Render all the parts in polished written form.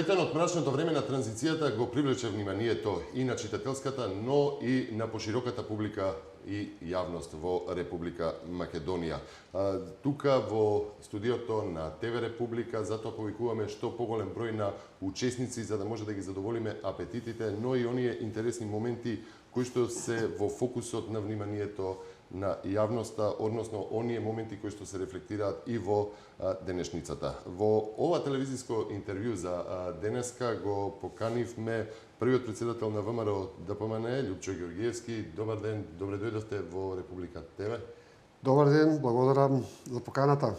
Светлината од мрачното време на транзицијата го привлече вниманието и на читателската, но и на пошироката публика и јавност во Република Македонија. Тука во студиото на ТВ Република затоа повикуваме што поголем број на учесници за да може да ги задоволиме апетитите, но и оние интересни моменти кои што се во фокусот на вниманието на јавноста, односно оние моменти кои што се рефлектираат и во денешницата. Во ова телевизиско интервју за денеска го поканивме првиот председател на ВМРО ДПМН, Лјупчо Ѓорѓиевски. Добар ден, добре дојдовте во Република ТВ. Добар ден, благодарам за поканата.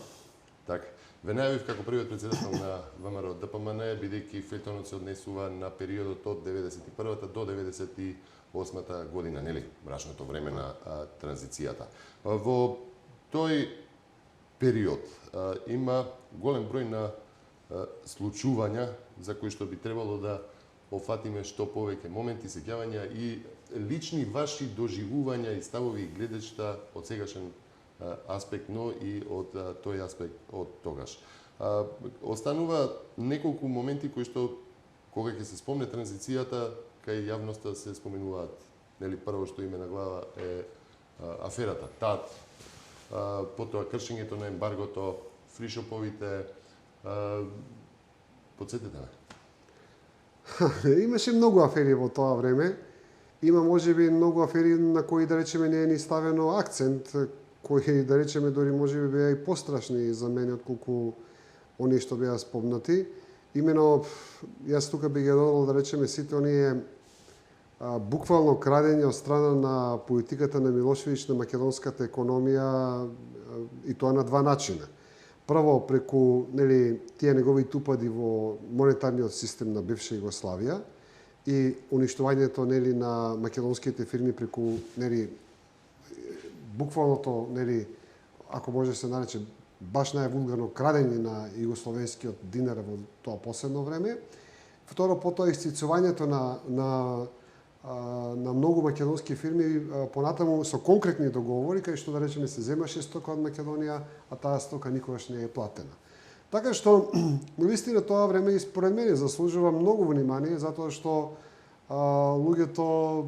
Така. Ве најавив како првиот председател на ВМРО ДПМН, бидејќи фејтонот се однесува на периодот од 91-та до 98-та година, нели, мрачното време на транзицијата. Во тој период има голем број на случувања за кои што би требало да офатиме што повеќе моменти, сеќавања и лични ваши доживувања и ставови и гледишта од сегашен аспект, но и од тој аспект од тогаш. Останува неколку моменти кои што кога ќе се спомне транзицијата, кај јавноста се споменуваат, нели, прво што име на глава е аферата ТАТ, потоа кршењето на ембаргото, фришоповите, подсетете ме. Имаше многу афери во тоа време. Има можеби многу афери на кои да речеме не е ни ставено акцент, кои да речеме дори можеби беа и пострашни за мене отколку оние што беа спомнати. Имено јас тука би ги додал да речеме сите оние буквално крадење од страна на политиката на Милошевиќ на македонската економија, и тоа на два начина. Прво преку, нели, тие негови тупади во монетарниот систем на бивша Југославија и уништувањето, нели, на македонските фирми преку, нели, буквалното, нели, ако може да се нарече баш највулгарно крадење на југословенскиот динар во тоа последно време. Второ, потоа исцицувањето на многу македонски фирми понатаму со конкретни договори кај што да речеме се земаше стока од Македонија, а таа стока никогаш не е платена. Така што навистина тоа време и според мене заслужува многу внимание затоа што луѓето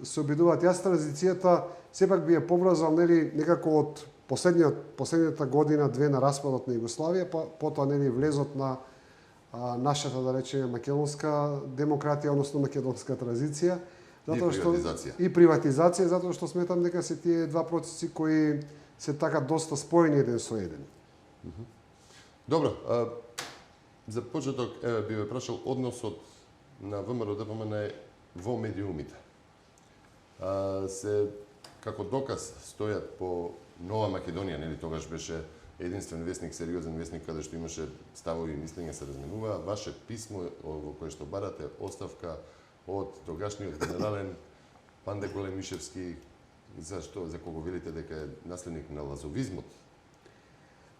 се обидуваат. Јас транзицијата сепак би ја поврзал, нели, некако од последната година две на распадот на Југославија, потоа, нели, влезот на нашата, да речеме, македонска демократија, односно македонска транзиција, затоа што и приватизација, затоа што сметам дека се тие два процеси кои се така доста споени еден со еден. Добро, за почеток би ве прашал односот на ВМРО ДПМН во медиумите. Се како доказ стојат по Нова Македонија, нели, тогаш беше единствен весник, сериозен весник, каде што имаше ставови и мислења се разменуваа. Ваше писмо во кое што барате оставка од тогашниот генерален Панде Големишевски, за кого велите дека е наследник на лазовизмот?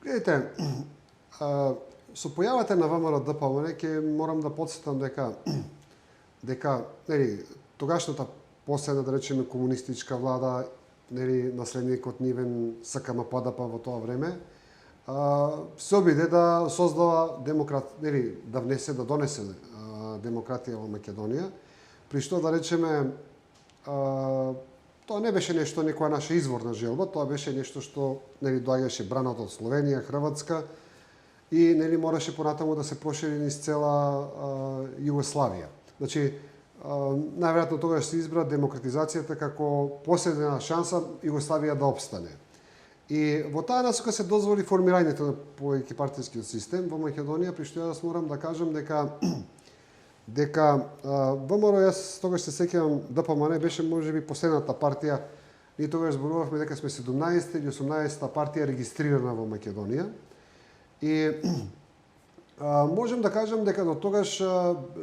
Гледайте, со појавата на ВМРО ДПМН ќе морам да потсетам дека нели, тогашната последна, да речеме, комунистичка влада, нели, наследникот нивен СКМ ПДП во тоа време, се обиде да создава нели, да донесе демократија во Македонија, при што, да речеме, тоа не беше нешто некоја наша изворна желба, тоа беше нешто што, нели, доаѓаше бранато од Словенија, Хрватска и, нели, мораше понатаму да се прошири низ цела Југославија. Значи, најверојатно тогаш се избра демократизацијата како последна шанса Југославија да опстане. И во таа насока се дозволи формирањето на повеќе партијскиот систем во Македонија, при што јас морам да кажам дека ВМРО, јас тогаш се сеќавам, ДПМН беше можеби последната партија, ние тогаш зборувавме дека сме 17 или 18 партија регистрирана во Македонија. И можем да кажам дека до тогаш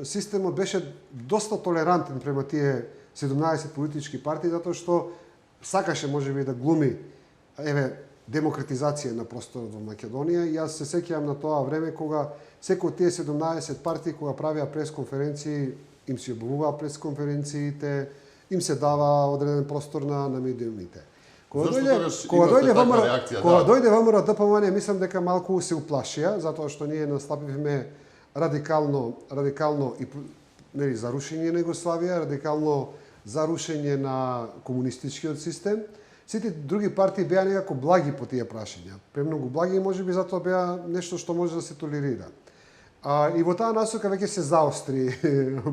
системот беше доста толерантен према тие 17 политички партии, затоа што сакаше можеби да глуми демократизација на просторот во Македонија. Јас се сеќавам на тоа време кога секој од тие 17 партии кога правеа пресконференции, им се објавуваа пресконференциите, им се дава одреден простор на медиумите. Кога дојде ВМРО ДПМН, мислам дека малку се уплашија, затоа што ние настапивме радикално и нели за рушење на Југославија, радикално за рушење на комунистичкиот систем. Сите други партии беа некако благи по тие прашања. Премногу благи и можеби затоа беа нешто што може да се толерира. И во таа насока веќе се заостри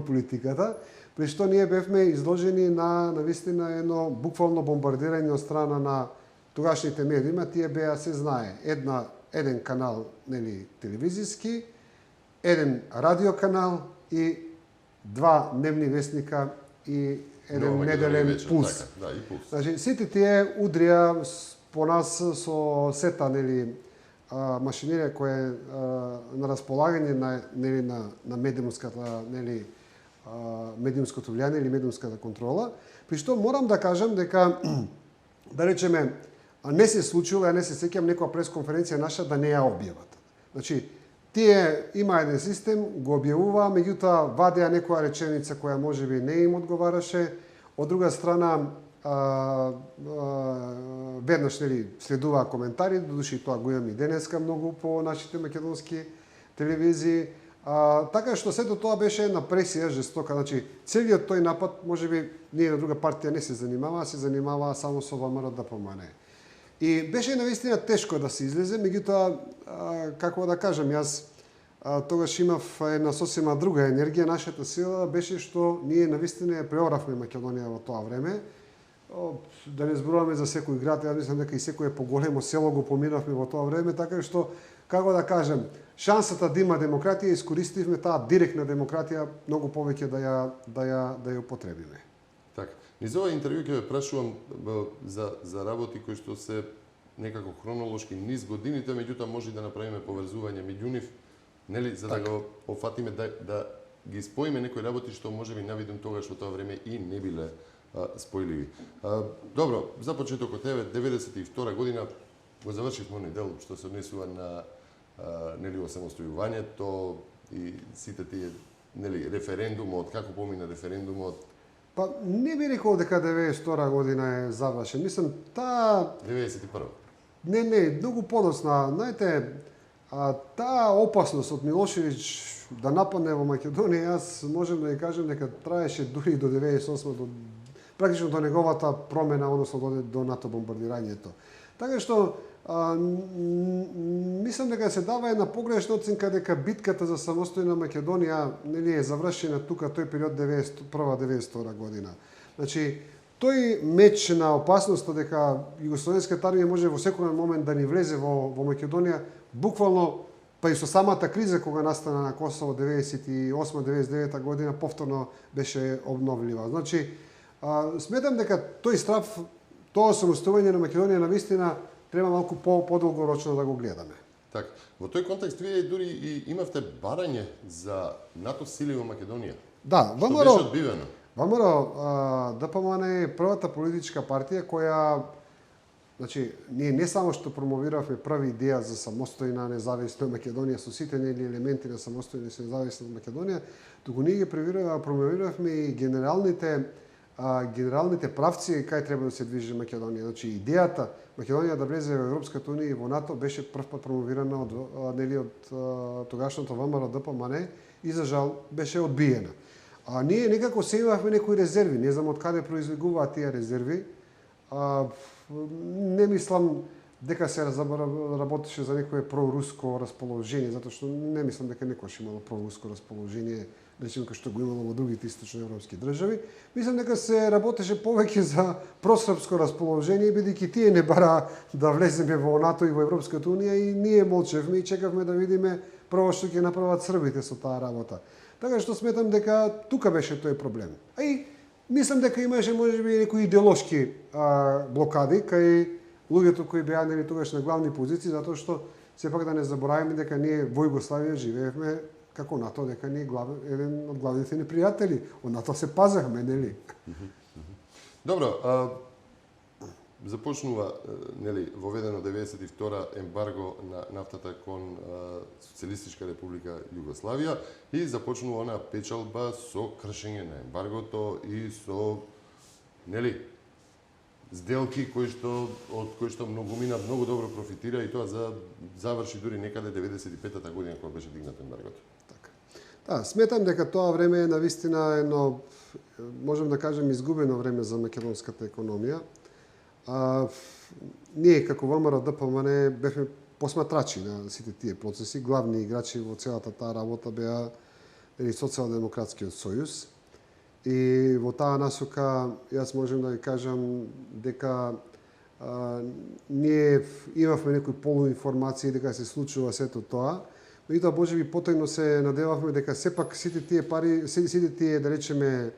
политиката, при што ние бевме изложени на навистина едно буквално бомбардирање од страна на тогашните медии. Тие беа, се знае, еден канал, нели, телевизиски, еден радиоканал и два дневни вестника и еден неделен пулс. Така, да, и пулс. Значи, сите тие удрија по нас со сета, нели, машинерија која е на располагање на медиумската, нели, медиумското влијание или медиумската контрола, при што морам да кажам дека, да речеме, не се случило, не се сеќам некоја пресконференција наша да не ја објават. Значи, тие има еден систем, го објавуваа, меѓутоа вадеа некоја реченица која можеби не им одговараше, од друга страна веднаш, нели, следуваа коментари, додуши тоа го имам и денеска многу по нашите македонски телевизии. Така што сето тоа беше една пресија жестока. Значи, целиот тој напад, можеби ние на друга партија не се занимаваа само со ВМРО ДПМНЕ. И беше навистина тешко да се излезе, меѓутоа, како да кажам, јас тогаш имав една сосема друга енергија. Нашата сила беше што ние навистина ја преоравме Македонија во тоа време. Да не зборуваме за секој град, јас мислам дека и секое поголемо село го поминавме во тоа време, така што, како да кажем, шансата да има демократија, искористивме таа директна демократија многу повеќе да ја употребиме. Така. Низ ова интервју ќе ве прашувам за работи кои што се некако хронолошки низ годините, меѓутоа може да направиме поврзување меѓу нив, нели, за да го пофатиме, да ги споиме некои работи што можеби навидум тогаш во тоа време и не биле спојливи. Добро, за почеток од тебе, 92 година го завршивме оној дел што се однесува на нели осамостојувањето и сите тие, нели, референдумот, како помина референдумот. Па не би рекол дека 92 година е завршен. Мислам, таа 91. Не, многу подоцна. Знаете, таа опасност од Милошевиќ да нападне во Македонија, јас можем да ја кажам дека траеше дури до 98 практично до неговата промена, односно до НАТО бомбардирањето. Така што мислам дека се дава една погрешна оценка дека битката за самостојна Македонија, нели, е завршена тука тој период 91-92 година. Значи, тој меч на опасноста дека југословенската армија може во секој момент да ни влезе во Македонија, буквално, па и со самата криза кога настана на Косово 98-99 година, повторно беше обновлива. Значи, сметам дека тој страв, тоа самостојување на Македонија навистина треба малку подолгорочно да го гледаме. Така. Во тој контекст вие дури и имавте барање за НАТО сили во Македонија. Да, што беше одбивено. ВМРО ДПМНЕ е првата политичка партија која, значи, ние не само што промовиравме први идеја за самостојна независна Македонија со сите нели елементи на самостојна и независна Македонија, туку ние ги промовиравме и генералните правци кај треба да се движи Македонија. Значи, идејата Македонија да влезе во Европската унија и во НАТО беше првпат промовирана од тогашното ВМРО ДПМНЕ и за жал беше одбиена. Ние некако се имавме некои резерви, не знам од каде произлегуваат тие резерви. Не мислам дека се работеше за некое проруско расположение, затоа што не мислам дека некојаш имало проруско расположение, речем како што го имало во другите источноевропски држави. Мислам дека се работеше повеќе за просрпско расположение, бидејќи тие не бара да влеземе во НАТО и во Европската унија и ние молчевме и чекавме да видиме прво што ќе направат србите со таа работа. Така што сметам дека тука беше тој проблем. А и мислам дека имаше можеби некои идеолошки блокади кај луѓето кои беа нели тогаш на главни позиции, затоа што сепак да не забораваме дека ние во Југославија живеевме како НАТО, дека ние еден од главните ни пријатели. Од НАТО се пазахме, нели? Добро, започнува, нели, воведено 92 ембарго на нафтата кон Социјалистичка република Југославија и започнува онаа печалба со кршење на ембаргото и со, нели, сделки од кои што многумина многу добро профитира и тоа заврши дури некаде 95-та година кога беше дигнато ембаргото. Така. Да, сметам дека тоа време е навистина едно, можем да кажем, изгубено време за македонската економија. Ние како ВМРО ДПМН бевме посматрачи на сите тие процеси, главни играчи во целата таа работа беа Социјалдемократскиот сојуз. И во таа насока јас можем да ви кажам дека ние имавме некои полуинформации дека се случува сето тоа, меѓутоа може би потојно се надевавме дека сепак сите тие пари, сите тие да речеме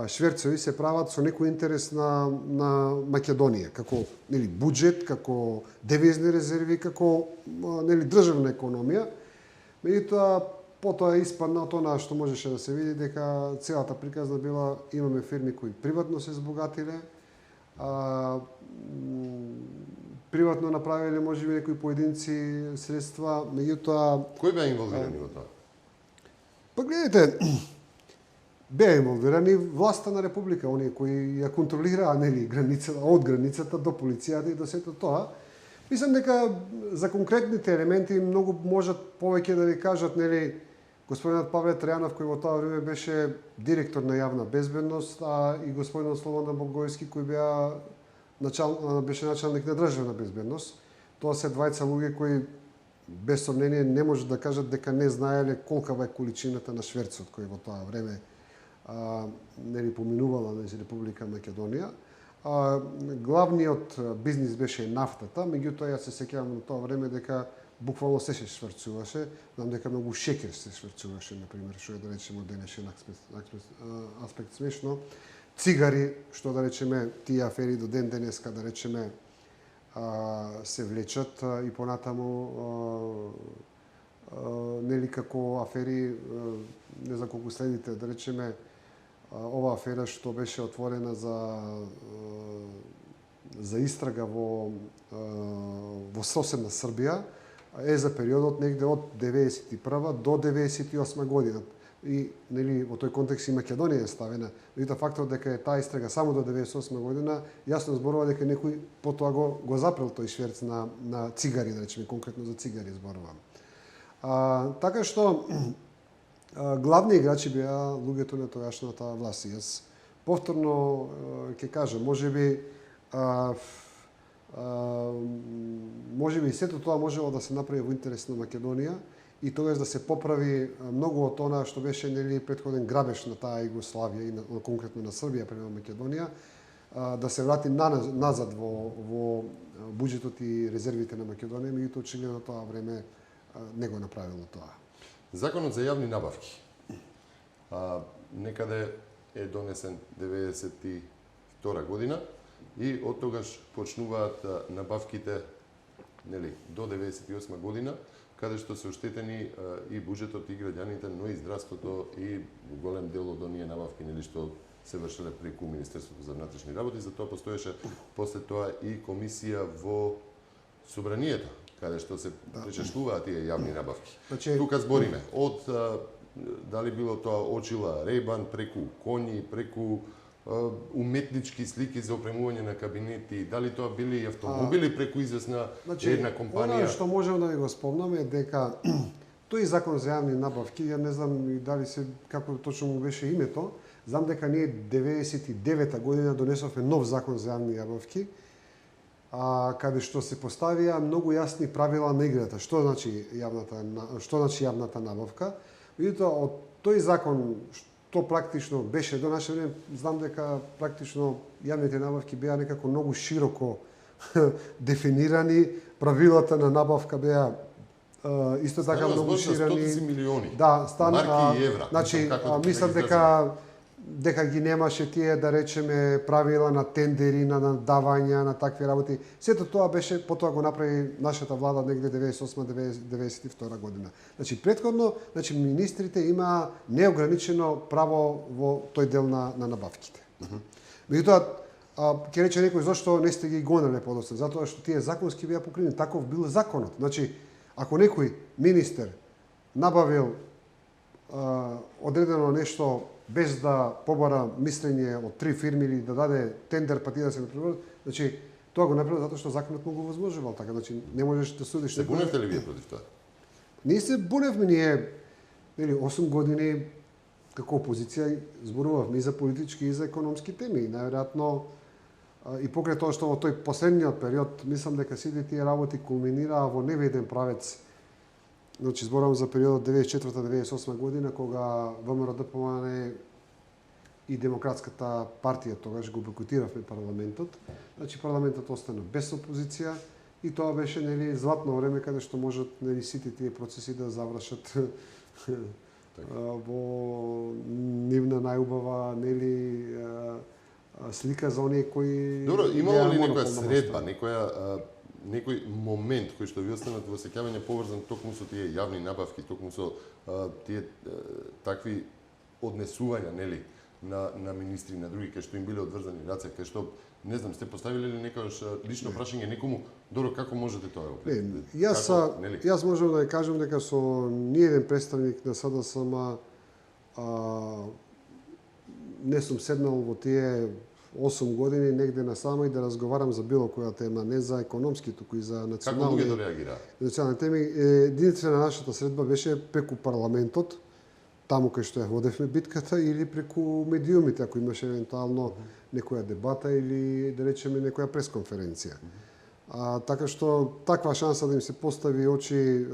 шверцови се прават со некој интерес на Македонија, како нели буџет, како девизни резерви, како нели државна економија. Меѓутоа потоа испадна од она што можеше да се види дека целата приказна била имаме фирми кои приватно се збогатиле, приватно направиле можеби некои поединци средства, меѓутоа Кои беа инволвирани во тоа? па гледате, беа инволвирани власта на република, оние кои ја контролираа нели границата, од границата до полицијата и до сето тоа. Мислам дека за конкретните елементи многу можат повеќе да ви кажат нели господинот Павле Трајанов, кој во тоа време беше директор на јавна безбедност, а и господинот Слободан Богојски, кој беше началник на државна безбедност. Тоа се двајца луѓе кои без сомнение не може да кажат дека не знаеле колкава е количината на шверцот кој во тоа време нели поминувала низ Република Македонија. Главниот бизнис беше нафтата, меѓутоа јас се сеќавам на тоа време дека буквално се шверцуваше, знам дека многу шеќер се шверцуваше, например, што е да речеме од денешен аспект смешно. Цигари, што да речеме, тие афери до ден денеска да речеме се влечат и понатаму нели како афери, не знам колку следите, да речеме, ова афера што беше отворена за истрага во соседна Србија е за периодот негде од 91 до 98 година. И нели во тој контекст и Македонија е ставена. Меѓутоа фактот дека е таа истрага само до 98 година јасно зборува дека некој потоа го запрел тој шверц на цигари, да речеме, конкретно за цигари зборувам. Така што главни играчи беа луѓето на тогашната власт. Јас повторно ќе кажам, можеби сето тоа можело да се направи во интерес на Македонија и тогаш да се поправи многу од она што беше нели претходен грабеж на таа Југославија и конкретно на Србија према Македонија, да се врати назад во буџетот и резервите на Македонија, меѓутоа очигледно тоа време не го направило тоа. Законот за јавни набавки некаде е донесен 92 година и од тогаш почнуваат набавките нели до 98 година, каде што се оштетени и буџетот и граѓаните, но и здравството и голем дел од оние набавки нели што се вршеле преку Министерството за внатрешни работи. Затоа постоеше после тоа и комисија во Собранието, каде што се пречештуваат тие јавни набавки. Тука збориме од дали било тоа очила Рейбан, преку коњи, преку уметнички слики за опремување на кабинети, дали тоа били автомобили преку известна една компанија. Она што можам да ви го спомнам е дека тој закон за јавни набавки, ја не знам дали се како точно му беше името, знам дека ние 99-та година донесовме нов закон за јавни набавки, каде што се поставија многу јасни правила на играта. Што значи јавната набавка? Меѓутоа од тој закон што практично беше до наше време, знам дека практично јавните набавки беа некако многу широко дефинирани, правилата на набавка беа исто така многу ширени. Стотици милиони. Да, марки и евра. Значи, мислам дека ги немаше тие, да речеме, правила на тендери, на надавања, на такви работи. Сето тоа беше, потоа го направи нашата влада негде 98-92 година. Значи, претходно, министрите имаа неограничено право во тој дел на набавките. Меѓутоа, ќе рече некој зошто не сте ги гонеле подоцна, затоа што тие законски беа покрени, таков бил законот. Значи, ако некој министер набавил одредено нешто без да побара мислење од 3 фирми или да даде тендер па тие да се направат, значи тоа го направил затоа што законот му го возможувал, така значи не можеш да судиш. Се буневте ли вие против тоа? Ние се буневме, ние нели 8 години како опозиција зборувавме и за политички и за економски теми. И најверојатно и покрај тоа што во тој последниот период, мислам дека сите тие работи кулминираа во невиден правец. Значи, зборувам за периодот 94-98 година, кога ВМРО ДПМН и Демократската партија тогаш го бойкотиравме парламентот. Значи, парламентот остана без опозиција и тоа беше нели златно време каде што можат нели сите тие процеси да завршат во нивна најубава нели слика за оние кои... Добро, имало ли некоја средба, некој момент кој што ви останат во сеќавање поврзан токму со тие јавни набавки, токму со тие такви однесувања, нели, на министри, на други, кај што им биле одврзани раце, кај што, не знам, сте поставиле ли некојаш лично прашање некому, добро, како можете тоа? Јас можам да ја кажам дека со ниеден представник на СДСМ не сум седнал во тие 8 години негде насама и да разговарам за било која тема, не за економски, туку и за национални. Како луѓето реагираа? Национални теми. Единствена нашата средба беше преку парламентот, таму кај што ја водевме битката, или преку медиумите, ако имаше евентуално некоја дебата или, да речеме, некоја пресконференција. Така што таква шанса да им се постави очи,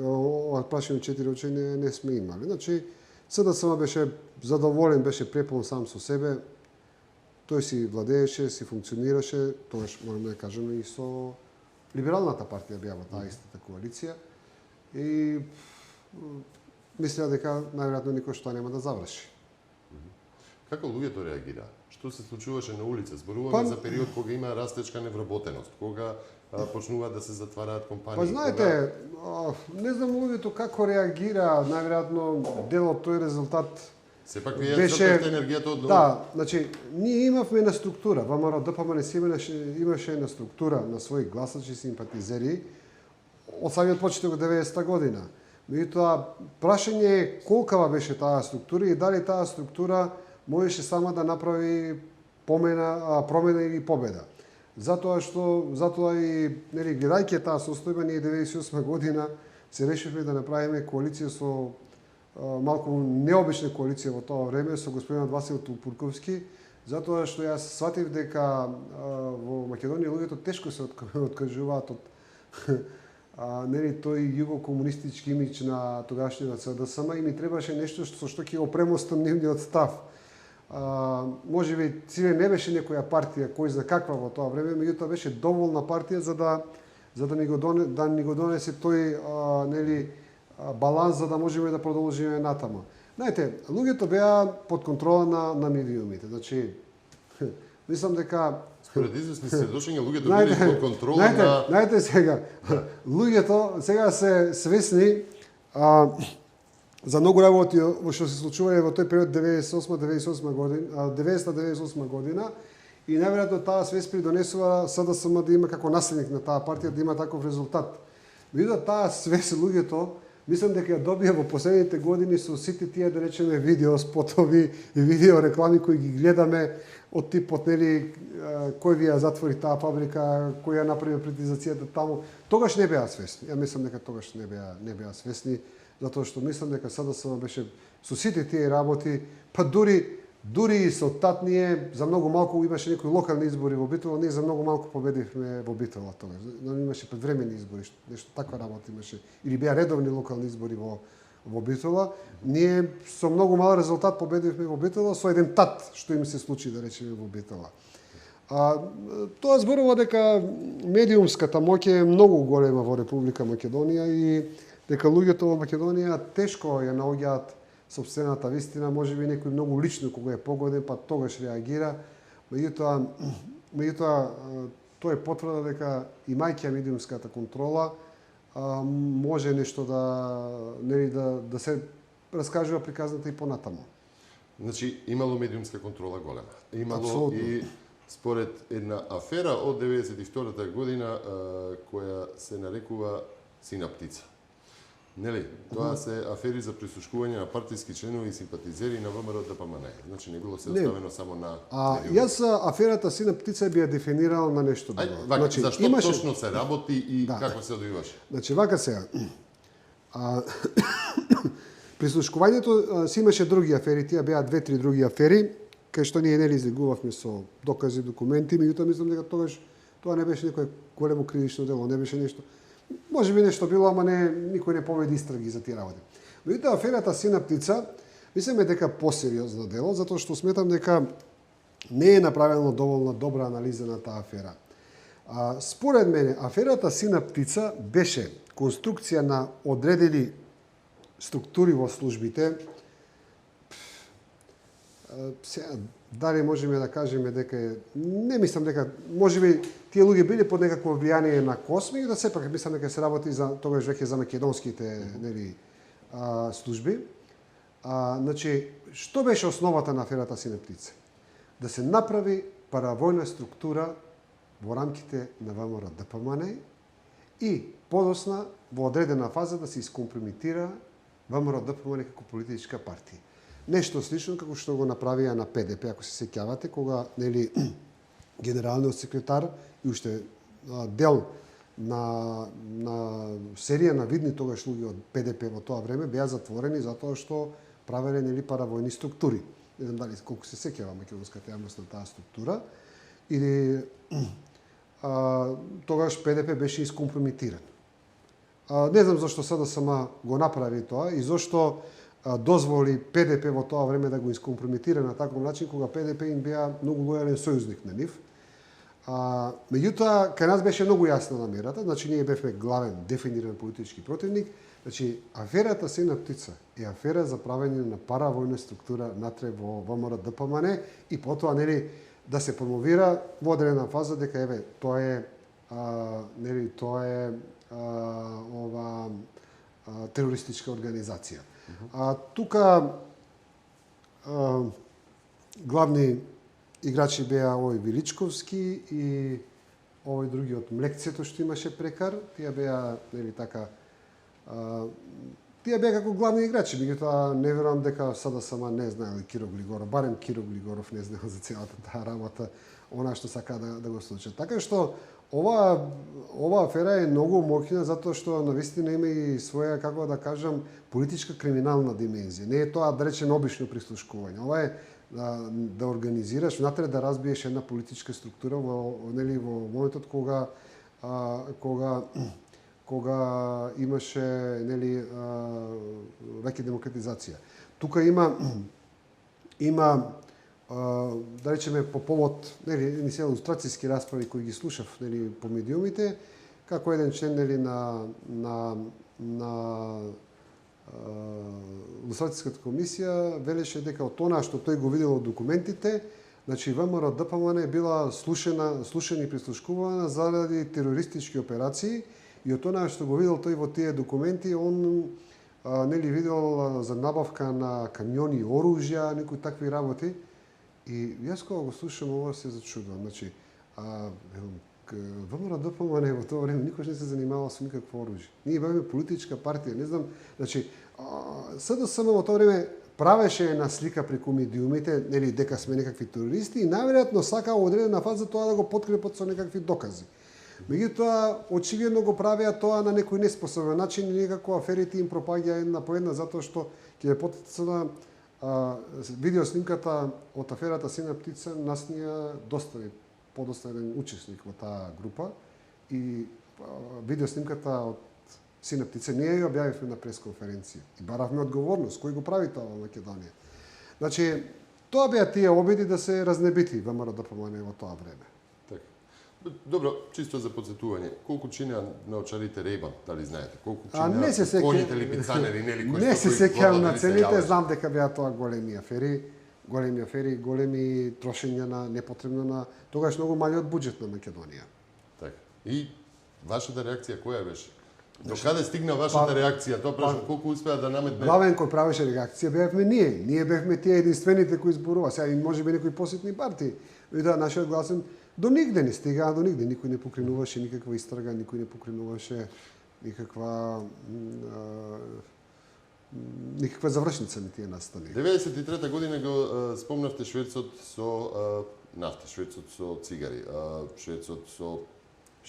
прашање 4 очи не сме имали. Значи, СДСМ беше задоволен, беше препон сам со себе. Тој си владееше, си функционираше, тогаш можеме да кажеме и со Либералната партија беа во таа истата коалиција. И мислеа дека најверојатно никој што нема да заврши. Како луѓето реагираа? Што се случуваше на улица? Зборуваме за период кога има растечка невработеност, кога почнуваат да се затвараат компании. Знаете, не знам луѓето како реагира, најверојатно дел од тој резултат сепак вие црпевте енергијата од... Да, значи, ние имавме една структура, ВМРО ДПМН имаше една структура на своји гласачи, симпатизери од самиот почеток од 90-та година. Меѓутоа, прашање е колкава беше таа структура и дали таа структура можеше сама да направи промена или победа. Затоа и нели гледајќи таа состојба, ние 98 година се решивме да направиме коалиција со малку необична коалиција во тоа време со господинот Васил Тупурковски, затоа што јас сватив дека во Македонија луѓето тешко се откажуваат од нели тој југокомунистички имидж на тогашниот СДСМ и ми требаше нешто со што ќе го премостам нивниот став. Можеби Циле не беше некоја партија кој за каква во тоа време, меѓутоа беше доволна партија за да ни го донесе тој нели баланс за да можеме да продолжиме натаму. Знаете, луѓето беа под контрола на медиумите. Значи, мислам дека според известни сведочења луѓето биле под контрола на... Знаете сега, луѓето сега се свесни за многу работи во што се случувале во тој период 90-98 година и најверојатно таа свест придонесува СДСМ да има како наследник на таа партија да има таков резултат. Меѓутоа таа свест луѓето мислам дека ја добија во последните години со сите тие, да речеме, видео спотови и видео реклами кои ги гледаме од типот, нели, кој ви ја затвори таа фабрика, кој ја направи приватизацијата таму. Тогаш не беа свесни. Ја мислам дека тогаш не беа свесни, затоа што мислам дека СДСМ беше со сите тие работи, па дури и со тат ние за многу малку имаше некои локални избори во Битола, ние за многу малку победивме во Битола тогаш. Имаше предвремени избори, нешто таква работа имаше. Или беа редовни локални избори во Битола. Ние со многу мал резултат победивме во Битола со еден тат што им се случи, да речеме, во Битола. Тоа зборува дека медиумската моќ е многу голема во Република Македонија и дека луѓето во Македонија тешко ја наоѓаат сопствената вистина, можеби некој многу лично кога е погоден, па тогаш реагира. Меѓутоа тоа е потврда дека имајќи медиумската контрола може нешто да се раскажува приказната и понатаму. Значи имало медиумска контрола голема. Имало Абсолютно. И според една афера од 92-та година која се нарекува Сина птица. Нели, тоа се афери за присушкување на партиски членови и симпатизери на ВМРО ДПМН. Значи не било се оставено само на Јас аферата Сина птица би ја дефинирал на нешто друго. Значи, зашто точно се работи и како се одвиваше? Значи вака сега. Прислушкувањето си имаше други афери, тие беа 2-3 други афери, кај што ние нели излегувавме со докази, документи, меѓутоа мислам дека тогаш тоа не беше некое големо кривично дело, не беше нешто. Може би нешто било, ама никој не поведи истраги за тие работи. Меѓутоа аферата Сина птица, мислиме дека посериозно дело, затоа што сметам дека не е направено доволно добра анализа на таа афера. Според мене, аферата Сина птица беше конструкција на одредени структури во службите. Дали можеме да кажеме дека не мислам дека можеби тие луѓе биле под некакво влијание на Косми, да сепак мислам дека се работи за тогаш веќе за македонските нели служби. Значи, што беше основата на аферата Сина птица? Да се направи паравојна структура во рамките на ВМРО ДПМН и подосна во одредена фаза да се искомпрометира ВМРО ДПМН како политичка партија. Нешто слично како што го направија на ПДП, ако се сеќавате, кога нели генералниот секретар и уште дел на серија на видни тогаш луѓе од ПДП во тоа време беа затворени затоа што правеле нели паравојни структури. Не знам дали колку се сеќава македонската јавност на таа структура. Или тогаш ПДП беше искомпрометиран. Не знам зашто СДСМ го направи тоа и зашто дозволи ПДП во тоа време да го искомпрометира на таков начин, кога ПДП им беа многу лојален сојузник на нив. Меѓутоа, кај нас беше многу јасна намерата, значи ние бевме главен дефиниран политички противник, значи аферата Сина птица е афера за правење на паравојна структура натре во ВМРО ДПМН и потоа нели да се промовира во одредена фаза дека еве тоа е нели тоа е терористичка организација. Тука главни играчи беа овој Величковски и овој други од Млекцето што имаше прекар. Тие беа нели така тие беа како главни играчи, меѓутоа не верувам дека СДСМ не знаел Киро Глигоров, барем Киро Глигоров не знаел за целата таа работа, она што сака да го случи. Така што ова афера е многу моќна затоа што навистина има и своја, како да кажам, политичка криминална димензија. Не е тоа да речеме обично прислушкување. Ова е да организираш внатре да разбиеш една политичка структура во нели во моментот кога имаше нели веќе демократизација. Тука има да речеме по повод нели ни се илустрацијски расправи кои ги слушав нели по медиумите, како еден член нели на илустрацијската комисија велеше дека од тоа што тој го видел од документите, значи ВМРО ДПМН била слушана и прислушкувана заради терористички операции и од тоа што го видел тој во тие документи, он нели видел за набавка на камиони, оружја, некои такви работи. И јас кога го слушам ова се зачудувам. Значи, ВМРО ДПМН во тоа време никош не се занимава со никакво оружје. Ние бевме политичка партија, не знам, значи СДСМ во тоа време правеше една слика преку медиумите, нели дека сме некакви терористи и најверојатно сакаа во одредена фаза тоа да го подкрепат со некакви докази. Меѓутоа, очигледно го правеа тоа на некој неспособен начин и некако аферите им пропаѓаа една по една затоа што ќе потицна видео снимката од аферата Сина птица нас ни ја достави подоста еден учесник во таа група и видео снимката од Сина птица ние ја објавивме на пресконференција и баравме одговорност кој го прави тоа во Македонија. Значи тоа беа тие обиди да се разнебити ВМРО ДПМН во тоа време. Добро, чисто за подсетување, колку чинеа научарите Рейбан, дали знаете? Колку чинеа коњите липицанери, нели кои не се сеќавам на целите, знам дека беа тоа големи афери, големи трошења на непотребно на тогаш многу малиот буџет на Македонија. Така. И вашата реакција која беше? До каде стигна вашата реакција? Тоа прашам колку успеа да наметне? Главен кој правеше реакција бевме ние. Ние бевме тие единствените кои зборува. Сега и можеби некои посетни партии. И да нашиот гласен до нигде не стигаа, до нигде никој не покренуваше никаква истрага, никој не покренуваше никаква завршница не тие настани. 93 година го спомнавте шверцот со нафта, шверцот со цигари, шверцот со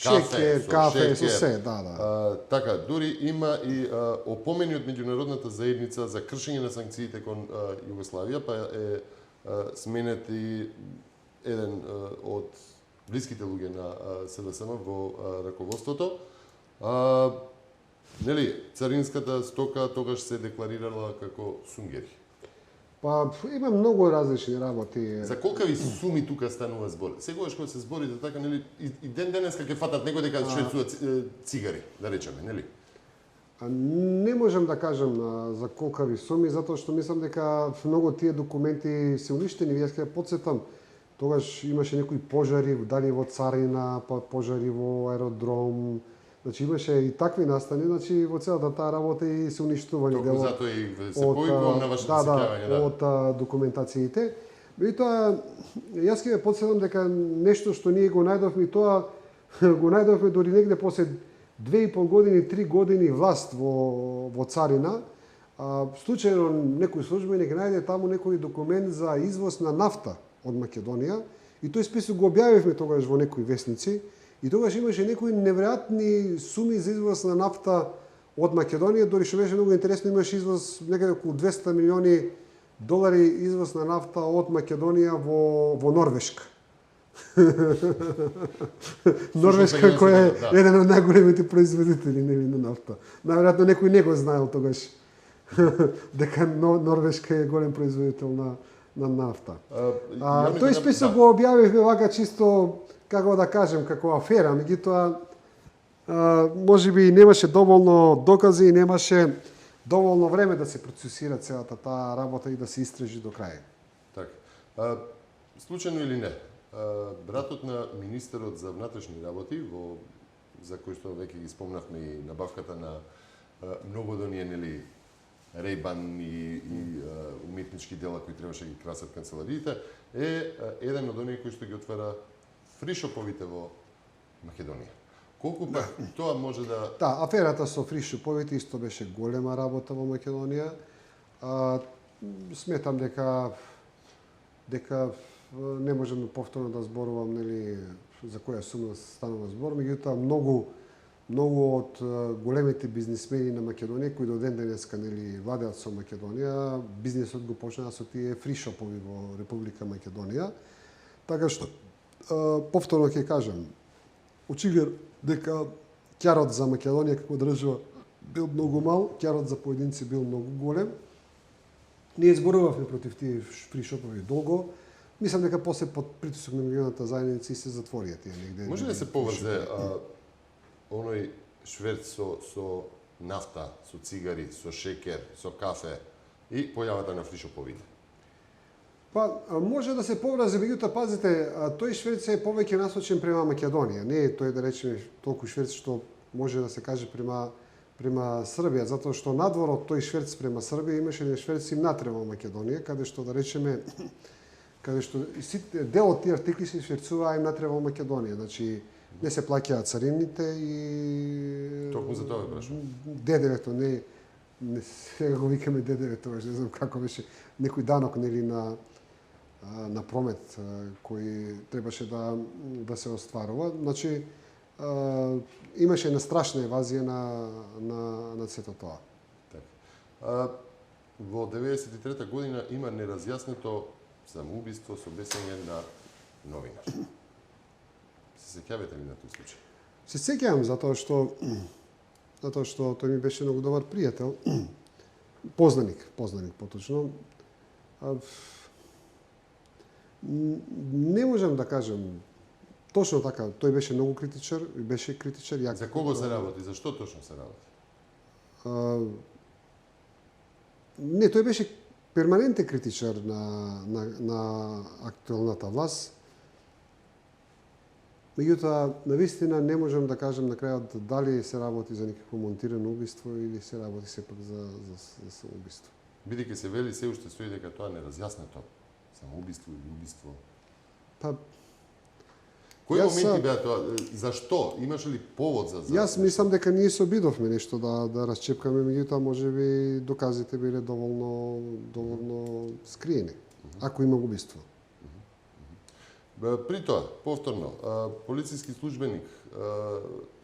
шекер, кафе, со се, да. Така, дури има и опомени од меѓународната заедница за кршење на санкциите кон Југославија, па е сменет и еден од блиските луѓе на СДСМ во раководството. Нели, царинската стока тогаш се декларирала како сунгери. Па има многу различни работи. За колкави суми тука станува збор? Сегогаш кога се збори за така, нели, и ден денеска ќе фатат некој дека шверцува цигари, да речеме, нели? Не можам да кажам за колкави суми, затоа што мислам дека многу тие документи се уништени. Јас ќе потсетам, тогаш имаше некои пожари, дали во царина, па пожари во аеродром. Значи имаше и такви настани, значи во целата таа работа и се уништувани Толку затоа и се поигувам на вашето сеќавање, од документациите. Меѓутоа, јас ќе ве потсетам дека нешто што ние го најдовме, и тоа го најдовме дори негде после 2,5 години, 3 години власт во царина, случајно некој службеник најде таму некој документ за извоз на нафта од Македонија и тој список го објавивме тогаш во некои весници и тогаш имаше некои неверојатни суми за извоз на нафта од Македонија, дори што беше многу интересно, имаше извоз некаде околу 200 милиони долари извоз на нафта од Македонија во Норвешка. Норвешка која е еден од најголемите производители на нафта. Наверојатно некој не го знаел тогаш дека Норвешка е голем производител на нафта. Тој список го објавивме вака чисто, како да кажем, како афера, меѓутоа можеби немаше доволно докази и немаше доволно време да се процесира целата таа работа и да се истражи до крај. Така. Случајно или не, братот на министерот за внатрешни работи, за кој што веќе ги спомнавме и набавката на многу од оние, нели, Рейбан и уметнички дела кои требаше ги красат канцелариите, е еден од оние кои што ги отвара фришоповите во Македонија. Колку пак тоа може да... Да, аферата со фришоповите исто беше голема работа во Македонија. Сметам дека не можам повторно да зборувам, нели, за која сума станува збор, меѓутоа многу од големите бизнисмени на Македонија кои до ден денеска, нели, владеат со Македонија, бизнисот го почнаа со тие фришопови во Република Македонија. Така што повторно ќе кажам, очигледно дека ќарот за Македонија како држава бил многу мал, ќарот за поединци бил многу голем. Ние зборувавме против тие фришопови долго. Мислам дека после под притисок на меѓународната заедница и се затворија тие негде. Може да се поврзе оној шверц со нафта, со цигари, со шекер, со кафе и појавата на фришоповите? Па, може да се поврази, меѓутоа, пазите, тој шверц е повеќе насочен према Македонија. Не е тој, да речеме, толку шверц што може да се каже према Србија, затоа што надвор од тој шверц према Србија имаше еден шверц и натре во Македонија, каде што, да речеме, каде што дел од тие артикли се шверцуваа и натре во Македонија. Значи, не се плаќаат царините и... Токму за тоа прашувам. ДДВ-то, не сега го викаме ДДВ, тогаш не знам како беше, некој данок, нели, на промет кој требаше да се остварува. Значи, имаше една страшна евазија на сето тоа. Так. Во 93-та година има неразјаснето самоубиство со бесење на новинар. Се сеќавате ли на тој случај? Се сеќавам затоа што тој ми беше многу добар пријател, познаник поточно. Не можам да кажам точно така, тој беше многу критичар, За кого се работи? Зашто точно се работи? Не, тој беше перманентен критичар на актуелната власт. Меѓутоа, навистина не можам да кажам на крајот дали се работи за некакво монтирано убиство или се работи сепак за самоубиство. Бидејќи се вели се уште стои дека тоа неразјаснето самоубиство или убиство. Па, кои моменти беа тоа? Зашто? Имаше ли повод за Јас мислам дека ние се обидовме нешто да расчепкаме, меѓутоа можеби доказите биле доволно скриени, ако има убиство. При тоа, повторно, полициски службеник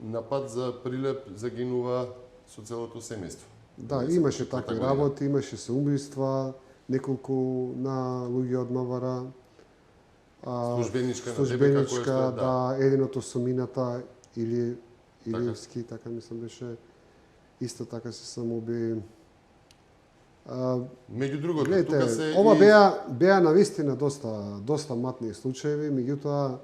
на пат за Прилеп загинува со целото семејство. Да, 24 имаше такви година. работи, имаше се убиства, неколку на луѓе од МВР. Службеничка на ДБК, службеничка, која што да, единото со мината или Така. Илиевски, така мислам беше. Исто така се самоуби. Меѓу другото, тука Гледайте, се ова и... беа навистина доста матни случаеви, меѓутоа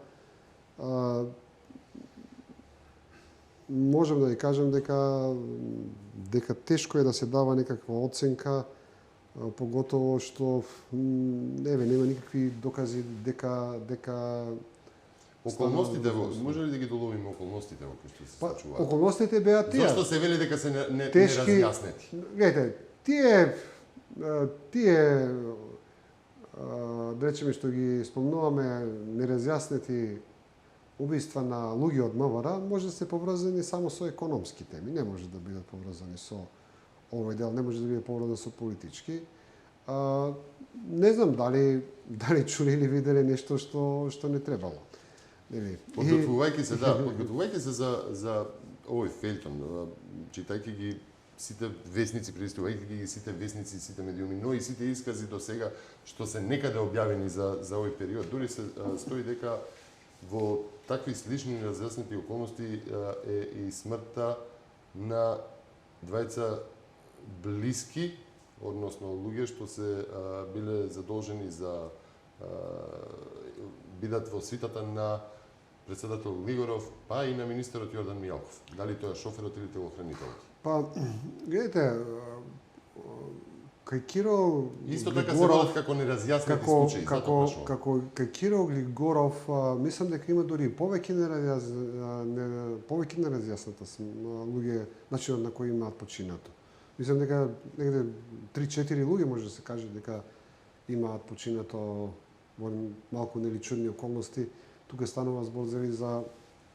можам да ви кажам дека тешко е да се дава некаква оценка, поготово што нема никакви докази дека Околностите станува во, може ли да ги доловиме околностите во кои што се случуваат? околностите беа тие. Зошто се вели дека се не Тешки- неразјаснети? Гледайте, тие да речеме што ги спомнуваме неразјаснети убиства на луѓе од МВР може да се поврзани само со економски теми, не може да бидат поврзани со овој дел, не може да биде поврзан со политички. Не знам дали чули или виделе нешто што не требало. Нели? Подготвувајќи се за овој фелтон, читајќи ги сите весници, пристувајќи ги сите весници, сите медиуми, но и сите искази до сега што се некаде објавени за овој период, дури се стои дека во такви слични неразјаснети околности е и смртта на двајца блиски, односно луѓе што се биле задолжени за бидат во свитата на председател Глигоров, па и на министерот Јордан Мијалков. Дали тоа е шоферот или телохранителот? Па, гледайте, кај Киро Исто така се Глигоров, водат како неразјаснети случаи, затоа прашувам. како кај Киро Глигоров, мислам дека има дури повеќе неразјасната луѓе, начинот на кој имаат починато. Мислам дека негде 3-4 луѓе може да се каже дека имаат починато во малку нели чудни околности. Тука станува збор за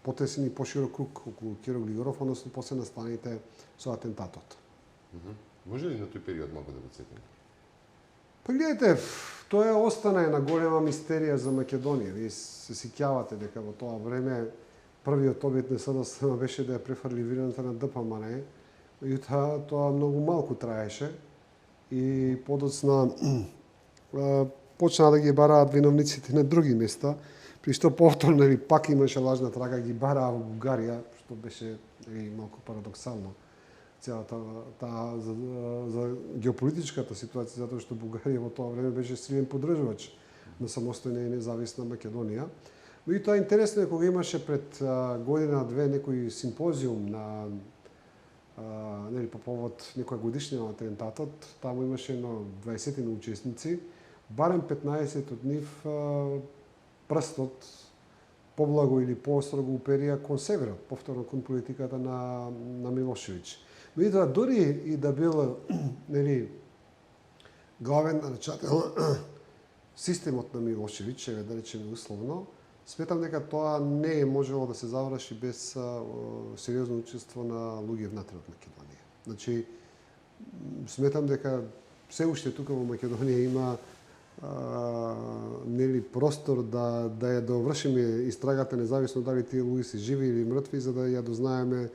потесен и поширок круг околу Киро Глигоров, односно после настаните со атентатот. Може ли на тој период малку да го сетиме? Па гледайте, тоа остана една голема мистерија за Македонија. Вие се сеќавате дека во тоа време првиот обид на СДСМ беше да ја префрли вината на ДПМН, меѓутоа тоа многу малку траеше и подоцна почнаа да ги бараат виновниците на други места, при што повторно или пак имаше лажна трага, ги бараа во Бугарија, што беше малку парадоксално целата таа за геополитичката ситуација, затоа што Бугарија во тоа време беше силен поддржувач на самостојна и независна Македонија. Меѓутоа интересно е кога имаше пред година-две некој симпозиум на нели по повод некоја годишнина на атентатот, таму имаше едно 20 учесници, барем 15 од нив прстот поблаго или поострого уперија кон Северот, повторно кон политиката на Милошевиќ. Меѓутоа, дури и да бил нели главен наречател системот на Милошевиќ, да речеме условно, сметам дека тоа не е можело да се заврши без сериозно учество на луѓе внатре од Македонија. Значи, сметам дека се уште тука во Македонија има нели простор да ја довршиме истрагата независно дали тие луѓе се живи или мртви, за да ја дознаеме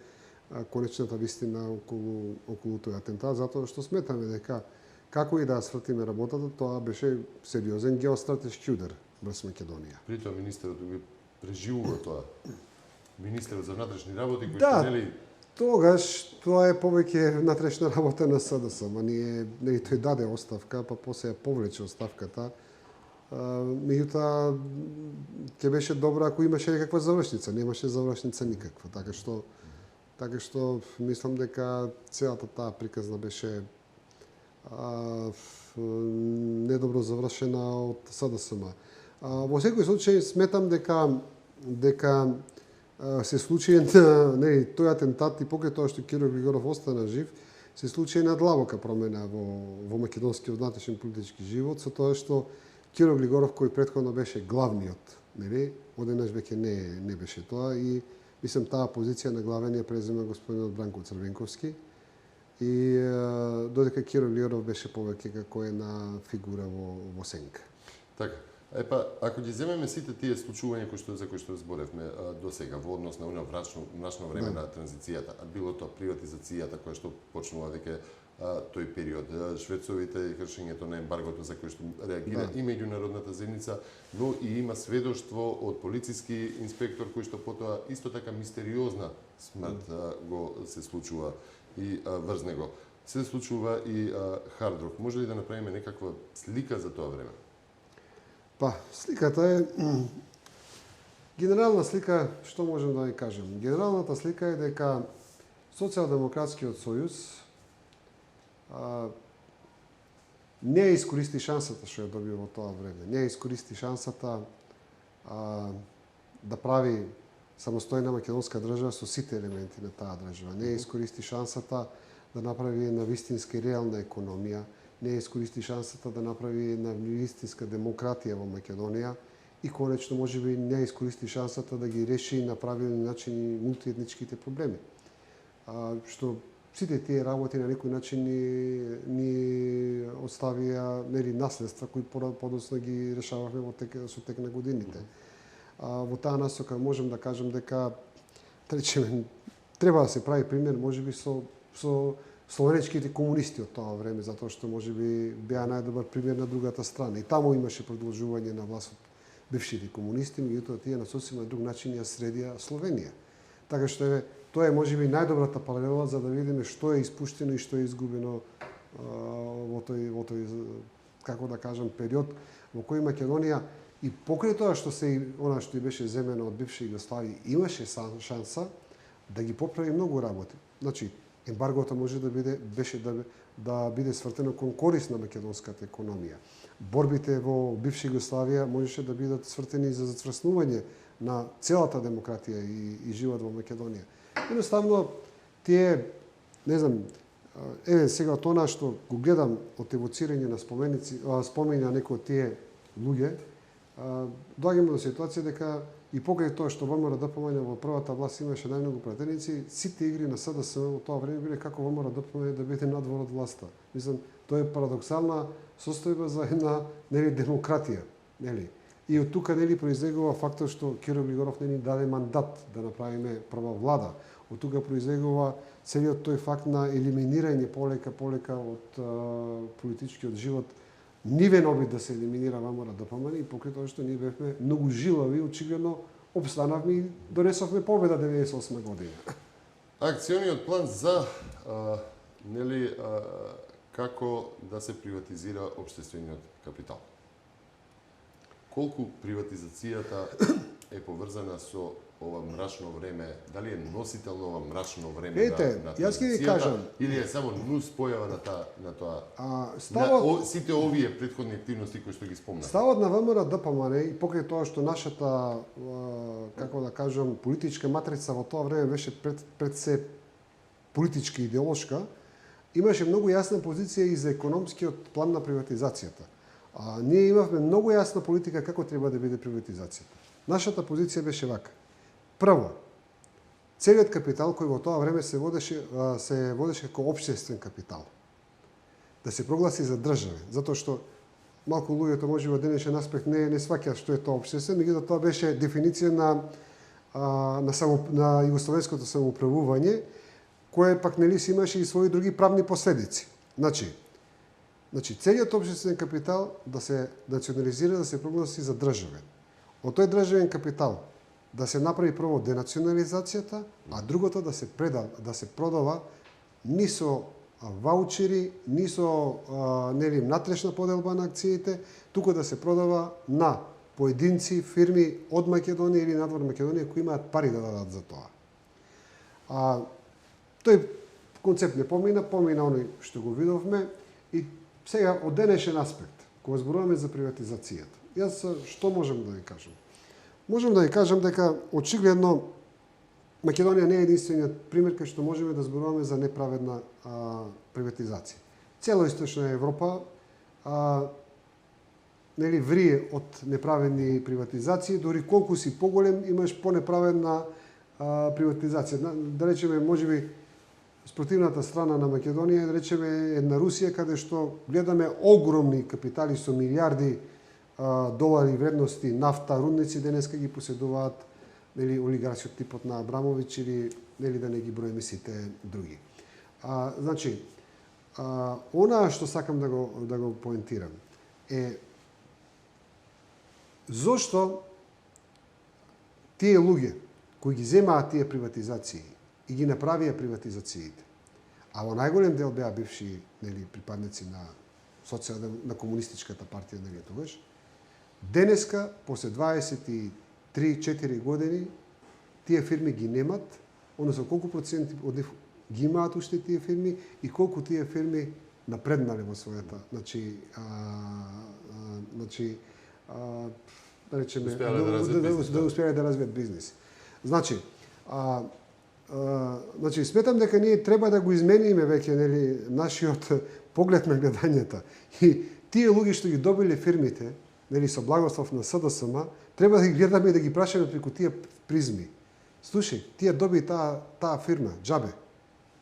конечната вистина околу тој атентат, затоа што сметаме дека како и да свртиме работата, тоа беше сериозен геостратешки удар врз Македонија. При тоа министерот го преживува тоа. Министерот за внатрешни работи кој Да. што нели Тогаш тоа е повеќе внатрешна работа на СДСМ. Нели тој даде оставка, па после ја повлече оставката. Меѓутоа ќе беше добро ако имаше некаква завршница, немаше завршница никаква. Така што мислам дека целата таа приказна беше недобро завршена од СДСМ. Во секој случај сметам дека се случи нели тој атентат и покрај тоа што Киро Глигоров остана жив, се случи една длабока промена во македонскиот внатрешен политички живот, со тоа што Киро Глигоров кој претходно беше главниот, нели, одеднаш веќе не беше тоа и мислам таа позиција на главен ја презема господинот Бранко Црвенковски и додека Киро Глигоров беше повеќе како една фигура во сенка. така. Ако ги земеме сите тие случувања за кои што зборевме до сега во однос на оно мрачно време на транзицијата, а било тоа приватизацијата која што почнува веќе тој период, швецовите и кршењето на ембаргото за кој што реагира и меѓународната заедница, но и има сведоштво од полициски инспектор кој што потоа исто така мистериозна смрт го се случува и врз него. Се случува и хард-рок. Може ли да направиме некаква слика за тоа време? Сликата е генерална слика, што можем да ви кажем? Генералната слика е дека Социјалдемократскиот сојуз не искористи шансата што ја доби во тоа време. Не искористи шансата да прави самостојна македонска држава со сите елементи на таа држава. Не искористи шансата да направи една вистинска и реална економија. Не искористи шансата да направи една вистинска демократија во Македонија и конечно можеби не искористи шансата да ги реши на правилни начини мултиетничките проблеми. Што сите тие работи на некој начин ни оставија наследства кои подоцна ги решававме со тек на годините. Во таа насока можем да кажем дека треба да се прави пример можеби со словенечките комунисти од тоа време, затоа што можеби беа најдобар пример на другата страна. И таму имаше продолжување на власт од бившите комунисти, меѓутоа тие на сосема друг начин ја средија Словенија. Така што тоа е можеби најдобрата паралела за да видиме што е испуштено и што е изгубено во тој како да кажам период во кој Македонија и покрај тоа што она што и беше земено од бивша Југославија имаше шанса да ги поправи многу работи. Значи ембаргото може да биде свртено кон корист на македонската економија. Борбите во бивша Југославија можеше да бидат свртени за зацврснување на целата демократија и живот во Македонија. Едноставно тие, не знам, сега од она што го гледам од евоцирање на спомени на некои од тие луѓе, доаѓаме до ситуација дека и покрај тоа што ВМРО ДПМН во првата власт имаше најмногу пратеници, сите игри на СДСМ во тоа време биле како ВМРО ДПМН да биде надвор од власта. Мислам, тоа е парадоксална состојба за една демократија, нели? И од тука произлегува фактот што Киро Григоров не ни даде мандат да направиме прва влада. Од тука произлегува целиот тој факт на елиминирање полека од политичкиот живот, нивен обид да се елиминира ВМРО ДПМН и покрај тоа што ние бевме многу жилави, очигледно обстанавме и донесовме победа 98 година. Акциониот план за како да се приватизира општествениот капитал. Колку приватизацијата е поврзана со ова мрачно време, дали е носител на ова мрачно време на јас ќе ви кажам, или е само нус појава на тоа? Сите овие претходни активности кои што ги спомнав. Ставот на ВМРО ДПМН и покрај тоа што нашата како да кажам политичка матрица во тоа време беше пред се политичка идеолошка, имаше многу јасна позиција и за економскиот план на приватизацијата. Ние имавме многу јасна политика како треба да биде приватизацијата. Нашата позиција беше вака. Прво, целиот капитал кој во тоа време се водеше како општествен капитал, да се прогласи за државен, затоа што малку луѓето може во денешен аспект не сваќаат што е тоа општествен, меѓутоа тоа беше дефиниција на југословенското самоуправување, кое пак си имаше и своји други правни последици. Значи, целиот општествен капитал да се национализира, да се прогласи за државен. Од тој државен капитал да се направи прво денационализацијата, а другото да се продава ни со ваучери, ни со натрешна поделба на акциите, туку да се продава на поединци, фирми од Македонија или надвор Македонија кои имаат пари да дадат за тоа. Тој концепт не помина оној што го видовме и сега од денешен аспект, кога зборуваме за приватизацијата. Јас што можам да ви кажам? Можам да ви кажам дека очигледно Македонија не е единствениот пример кај што можеме да зборуваме за неправедна приватизација. Цела Источна Европа врие од неправедни приватизации, дори колку си поголем имаш понеправедна приватизација. Да речеме, можеби спротивната страна на Македонија, да речеме една Русија, каде што гледаме огромни капитали со милиарди долари вредности нафта, рудници денеска ги поседуваат нели олигарси од типот на Абрамович или нели да не ги броиме сите други. Значи, она што сакам да го поентирам е зошто тие луѓе кои ги земаат тие приватизации и ги направија приватизациите, а во најголем дел беа бивши нели припадници на на комунистичката партија нели тогаш, денеска после 23-4 години тие фирми ги немат, односно колку проценти од нив ги имаат уште тие фирми и колку тие фирми напреднале во својата, да речеме, да успеале да развијат бизнис. Значи, сметам дека ние треба да го измениме веќе нели нашиот поглед на гледањата. И тие луѓе што ги добиле фирмите, нели со благослов на СДСМ, треба да ги гледаме и да ги прашаме преку тие призми. Слушај, тие доби таа фирма, џабе.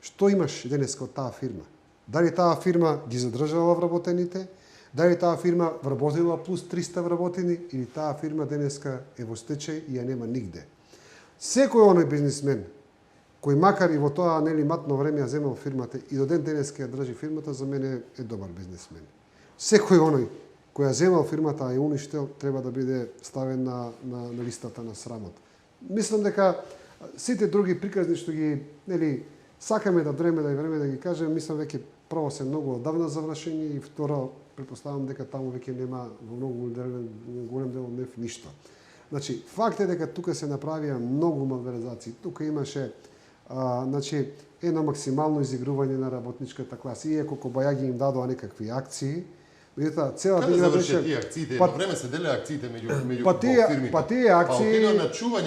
Што имаш денеска од таа фирма? Дали таа фирма ги задржала вработените? Дали таа фирма вработила плюс 300 вработени или таа фирма денеска е во стечај и ја нема нигде? Секој оној бизнисмен кој макар и во тоа нели матно време ја земал фирмата и до ден денеска ја држи фирмата, за мене е добар бизнисмен. Секој оној кој ја земал фирмата а ја уништил треба да биде ставен на листата на срамот. Мислам дека сите други приказни што ги нели сакаме да време да ги кажеме, мислам веќе прво се многу одавна завршени и второ претпоставам дека таму веќе нема во многу голем дел од нив ништо. Значи, факт е дека тука се направија многу малверзации. Тука имаше едно максимално изигрување на работничката класа. Иако Кобајаги им дадоа некакви акции, меѓутоа цела Каде завршија тие акциите? Едно време се делеа акциите меѓу фирмите. Па тие акции,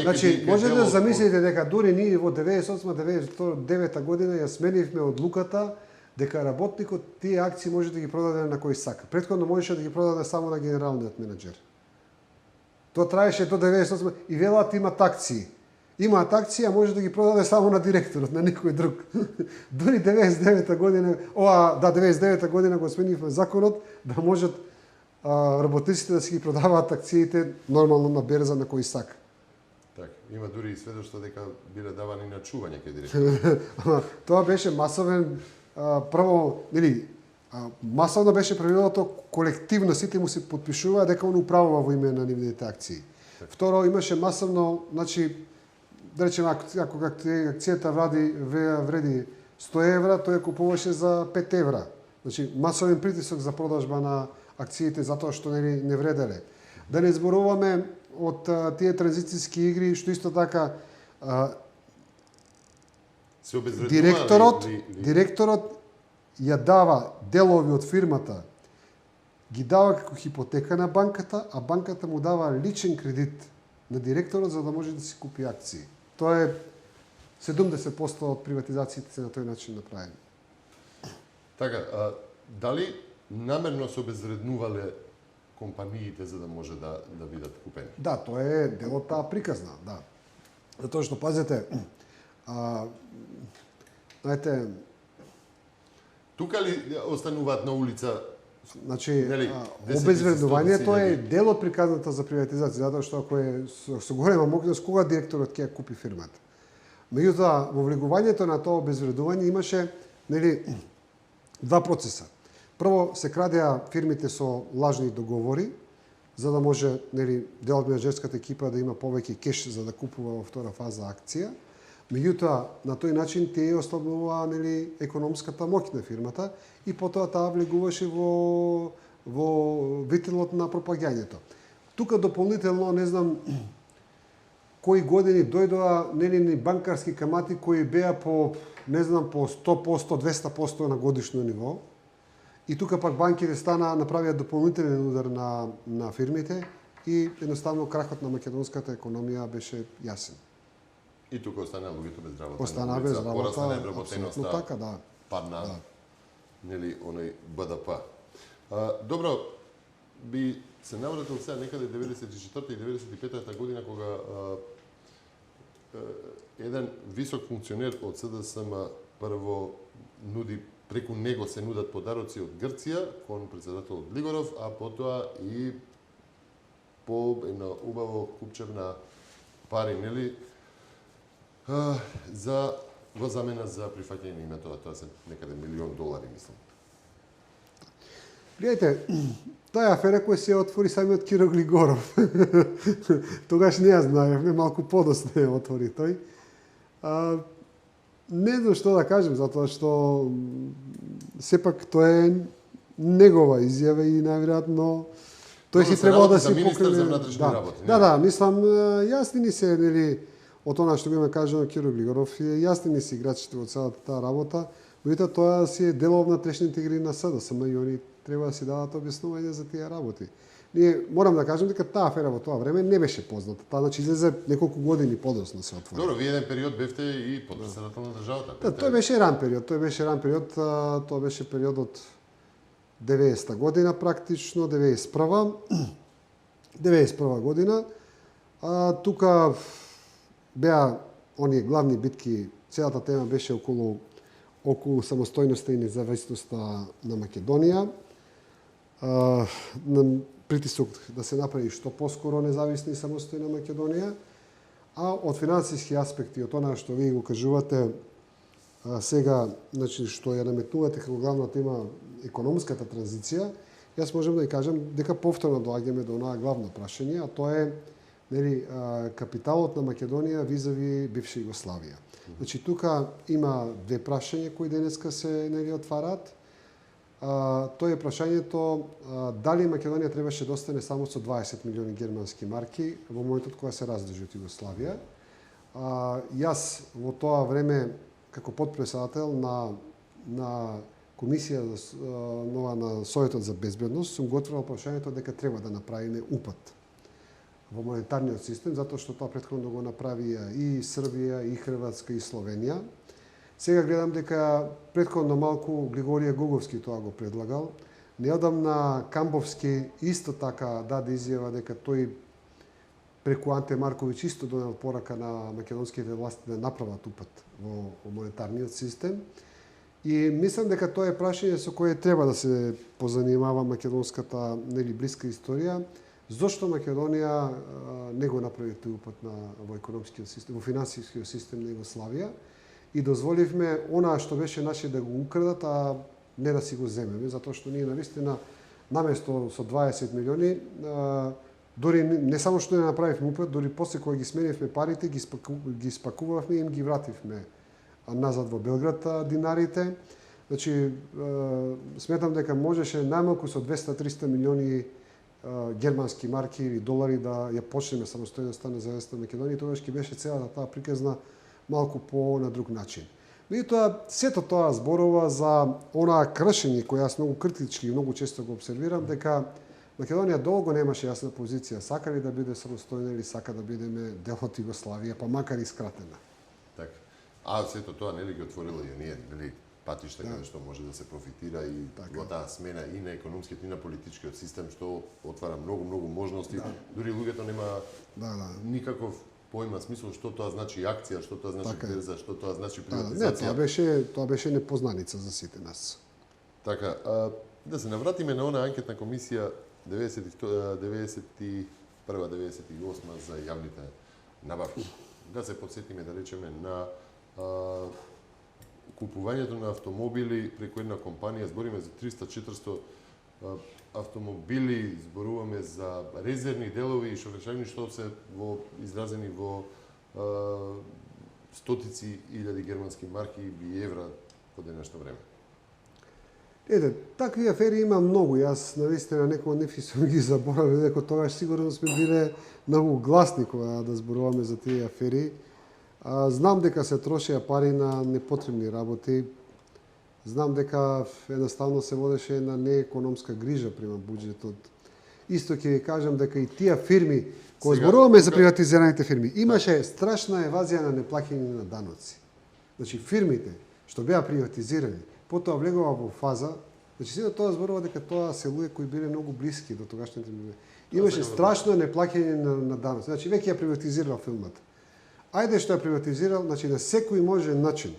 значи може да замислите дека дури ние во 98-99 година ја сменивме одлуката дека работникот тие акции може да ги продаде на кој сака. Претходно можеше да ги продаде само на генералниот менеџер. Тоа траеше до 98 и велат имат акции. Имаат акции, а може да ги продаде само на директорот, на некој друг. Дури 99 година, 99 година го сменивме законот да можат работниците да си ги продаваат акциите нормално на берза на кој сака. Така, има дури и сведоштво дека биле давани на чување кај директорот. Тоа беше масовен прво, нели, масовно беше правилото колективно сите му се потпишуваа дека он управува во име на нивните акции. Второ, имаше масовно, значи, да речеме, ако акцијата вреди 100 евра, тој ја купуваше за 5 евра. Значи, масовен притисок за продажба на акциите затоа што не вределе. Да не зборуваме од тие транзицијски игри, што исто така директорот ја дава делови од фирмата, ги дава како хипотека на банката, а банката му дава личен кредит на директорот за да може да си купи акции. Тоа е 70% од приватизациите се на тој начин направени. Така, дали намерно се обезвреднувале компаниите за да може да бидат купени? Да, тоа е дел од таа приказна, да. Затоа што пазете, знаете, тука ли остануваат на улица? Значи, обезвредувањето е дел од приказната за приватизација, затоа што ако е со голема моќност, кога директорот ќе ја купи фирмата. Меѓутоа, во влегувањето на тоа обезвредување имаше два процеса. Прво, се крадеа фирмите со лажни договори, за да може дел од менеџерската екипа да има повеќе кеш за да купува во втора фаза акција. Меѓутоа, на тој начин тие ослабнуваа економската моќ на фирмата и потоа таа влегуваше во вителот на пропаѓањето. Тука дополнително, не знам кои години дојдоа ни банкарски камати кои беа по 100%, 200% на годишно ниво. И тука пак банките направија дополнителен удар на фирмите и едноставно крахот на македонската економија беше јасен. И тука останаа луѓето без работа. Останаа без работа, порасна невработеноста, така, да. Падна, оној БДП. Добро, би се навратил сега некаде 94 и 95 година, кога еден висок функционер од СДСМ прво нуди, преку него се нудат подароци од Грција, кон председателот Глигоров, а потоа и по едно убаво купчевна пари, нели? За во замена за прифаќање на името, тоа се некаде $1,000,000, мислам. Гледайте, таа е афера која се отвори самиот Киро Глигоров. Тогаш не ја знаевме, малку подоцна ја отвори тој. Не знам што да кажем, затоа што сепак тоа е негова изјава и најверојатно тој си требал да си покрине за внатрешни работи. Да, мислам јасни ни се нели од она што го има кажано Киро Глигоров, јасни ни се играчите во целата таа работа, меѓутоа тоа си е дел од внатрешните игри на СДСМ и они треба да си дадат објаснување за тие работи. Ние морам да кажем дека таа афера во тоа време не беше позната. Таа значи излезе неколку години подоцна се отвори. Добро, вие еден период бевте и потпредседател на државата. Да, тој беше ран период, тоа беше периодот 90-та година практично, 91 година. Тука беа оние главни битки, целата тема беше околу самостојноста и независноста на Македонија. Притисок да се направи што поскоро независна и самостојна Македонија, а од финансиски аспекти, од она што вие го кажувате сега, значи што ја наметнувате како главна тема економската транзиција, јас можам да ја кажам дека повторно доаѓаме до онаа главно прашање, а тоа е нели капиталот на Македонија визави бивша Југославија. Значи тука има две прашања кои денеска се нели отвараат. Тоа е прашањето дали Македонија требаше да остане само со 20 милиони германски марки во моментот кога се раздржи од Југославија. Јас во тоа време како потпредседател на комисија на Советот за безбедност сум го отворил прашањето дека треба да направиме упат во монетарниот систем, затоа што тоа претходно го направија и Србија, и Хрватска, и Словенија. Сега гледам дека претходно малку Григорije Гоговски тоа го предлагал. Неодамна Камбовски исто така даде изјава дека тој преку Анте Марковиќ исто донел порака на македонските власти да направат упат во монетарниот систем. И мислам дека тоа е прашање со кое треба да се позанимава македонската нели блиска историја. Зошто Македонија не го направи тој упат во економскиот систем, во финансискиот систем на Југославија и дозволивме она што беше наше да го украдат, а не да си го земеме, затоа што ние навистина наместо со 20 милиони дори не само што не направивме упат, дори после кога ги сменивме парите, ги спакувавме и им ги вративме назад во Белград динарите. Значи сметам дека можеше најмалку со 200-300 милиони германски марки или долари да ја почнеме самостојноста на независна Македонија, тогаш ќе беше целата таа приказна малку на друг начин. Меѓутоа, сето тоа зборува за онаа кршење која јас многу критички и многу често го обсервирам, дека Македонија долго немаше јасна позиција, сака ли да биде самостојна или сака да бидеме дел од Југославија, па макар и скратена. Така. А сето тоа нели ги отворило и оние нели патишта каде што може да се профитира и во таа смена и на економскиот и на политичкиот систем што отвара многу можности. Дури луѓето нема никаков појма, смисол што тоа значи акција, што тоа значи берза, што тоа значи приватизација. Не, тоа беше непознаница за сите нас. Така, да се навратиме на онаа анкетна комисија 91-98 за јавните набавки. Да се подсетиме, да речеме, на купувањето на автомобили преку една компанија, збориме за 300-400 автомобили, зборуваме за резервни делови и шофершавни што се изразени во стотици илјади германски марки и евра во денешно време. Такви афери има многу. Јас навистина некој од нив сум ги заборавил, дека тогаш сигурно сме биле многу гласни кога да зборуваме за тие афери. Знам дека се трошеа пари на непотребни работи. Знам дека едноставно се водеше една неекономска грижа према буџетот. Исто ќе ви кажам дека и тие фирми, кога зборуваме за приватизираните фирми, имаше страшна евазија на неплаќање на даноци. Значи фирмите што беа приватизирани, потоа влегува во фаза, значи сите тоа зборува дека тоа се луѓе кои биле многу блиски до тогашните луѓе. Имаше страшно неплаќање на даноци. Значи веќе ја приватизирал фирмата. Ајде што ја приватизирал, значи на секој можен начин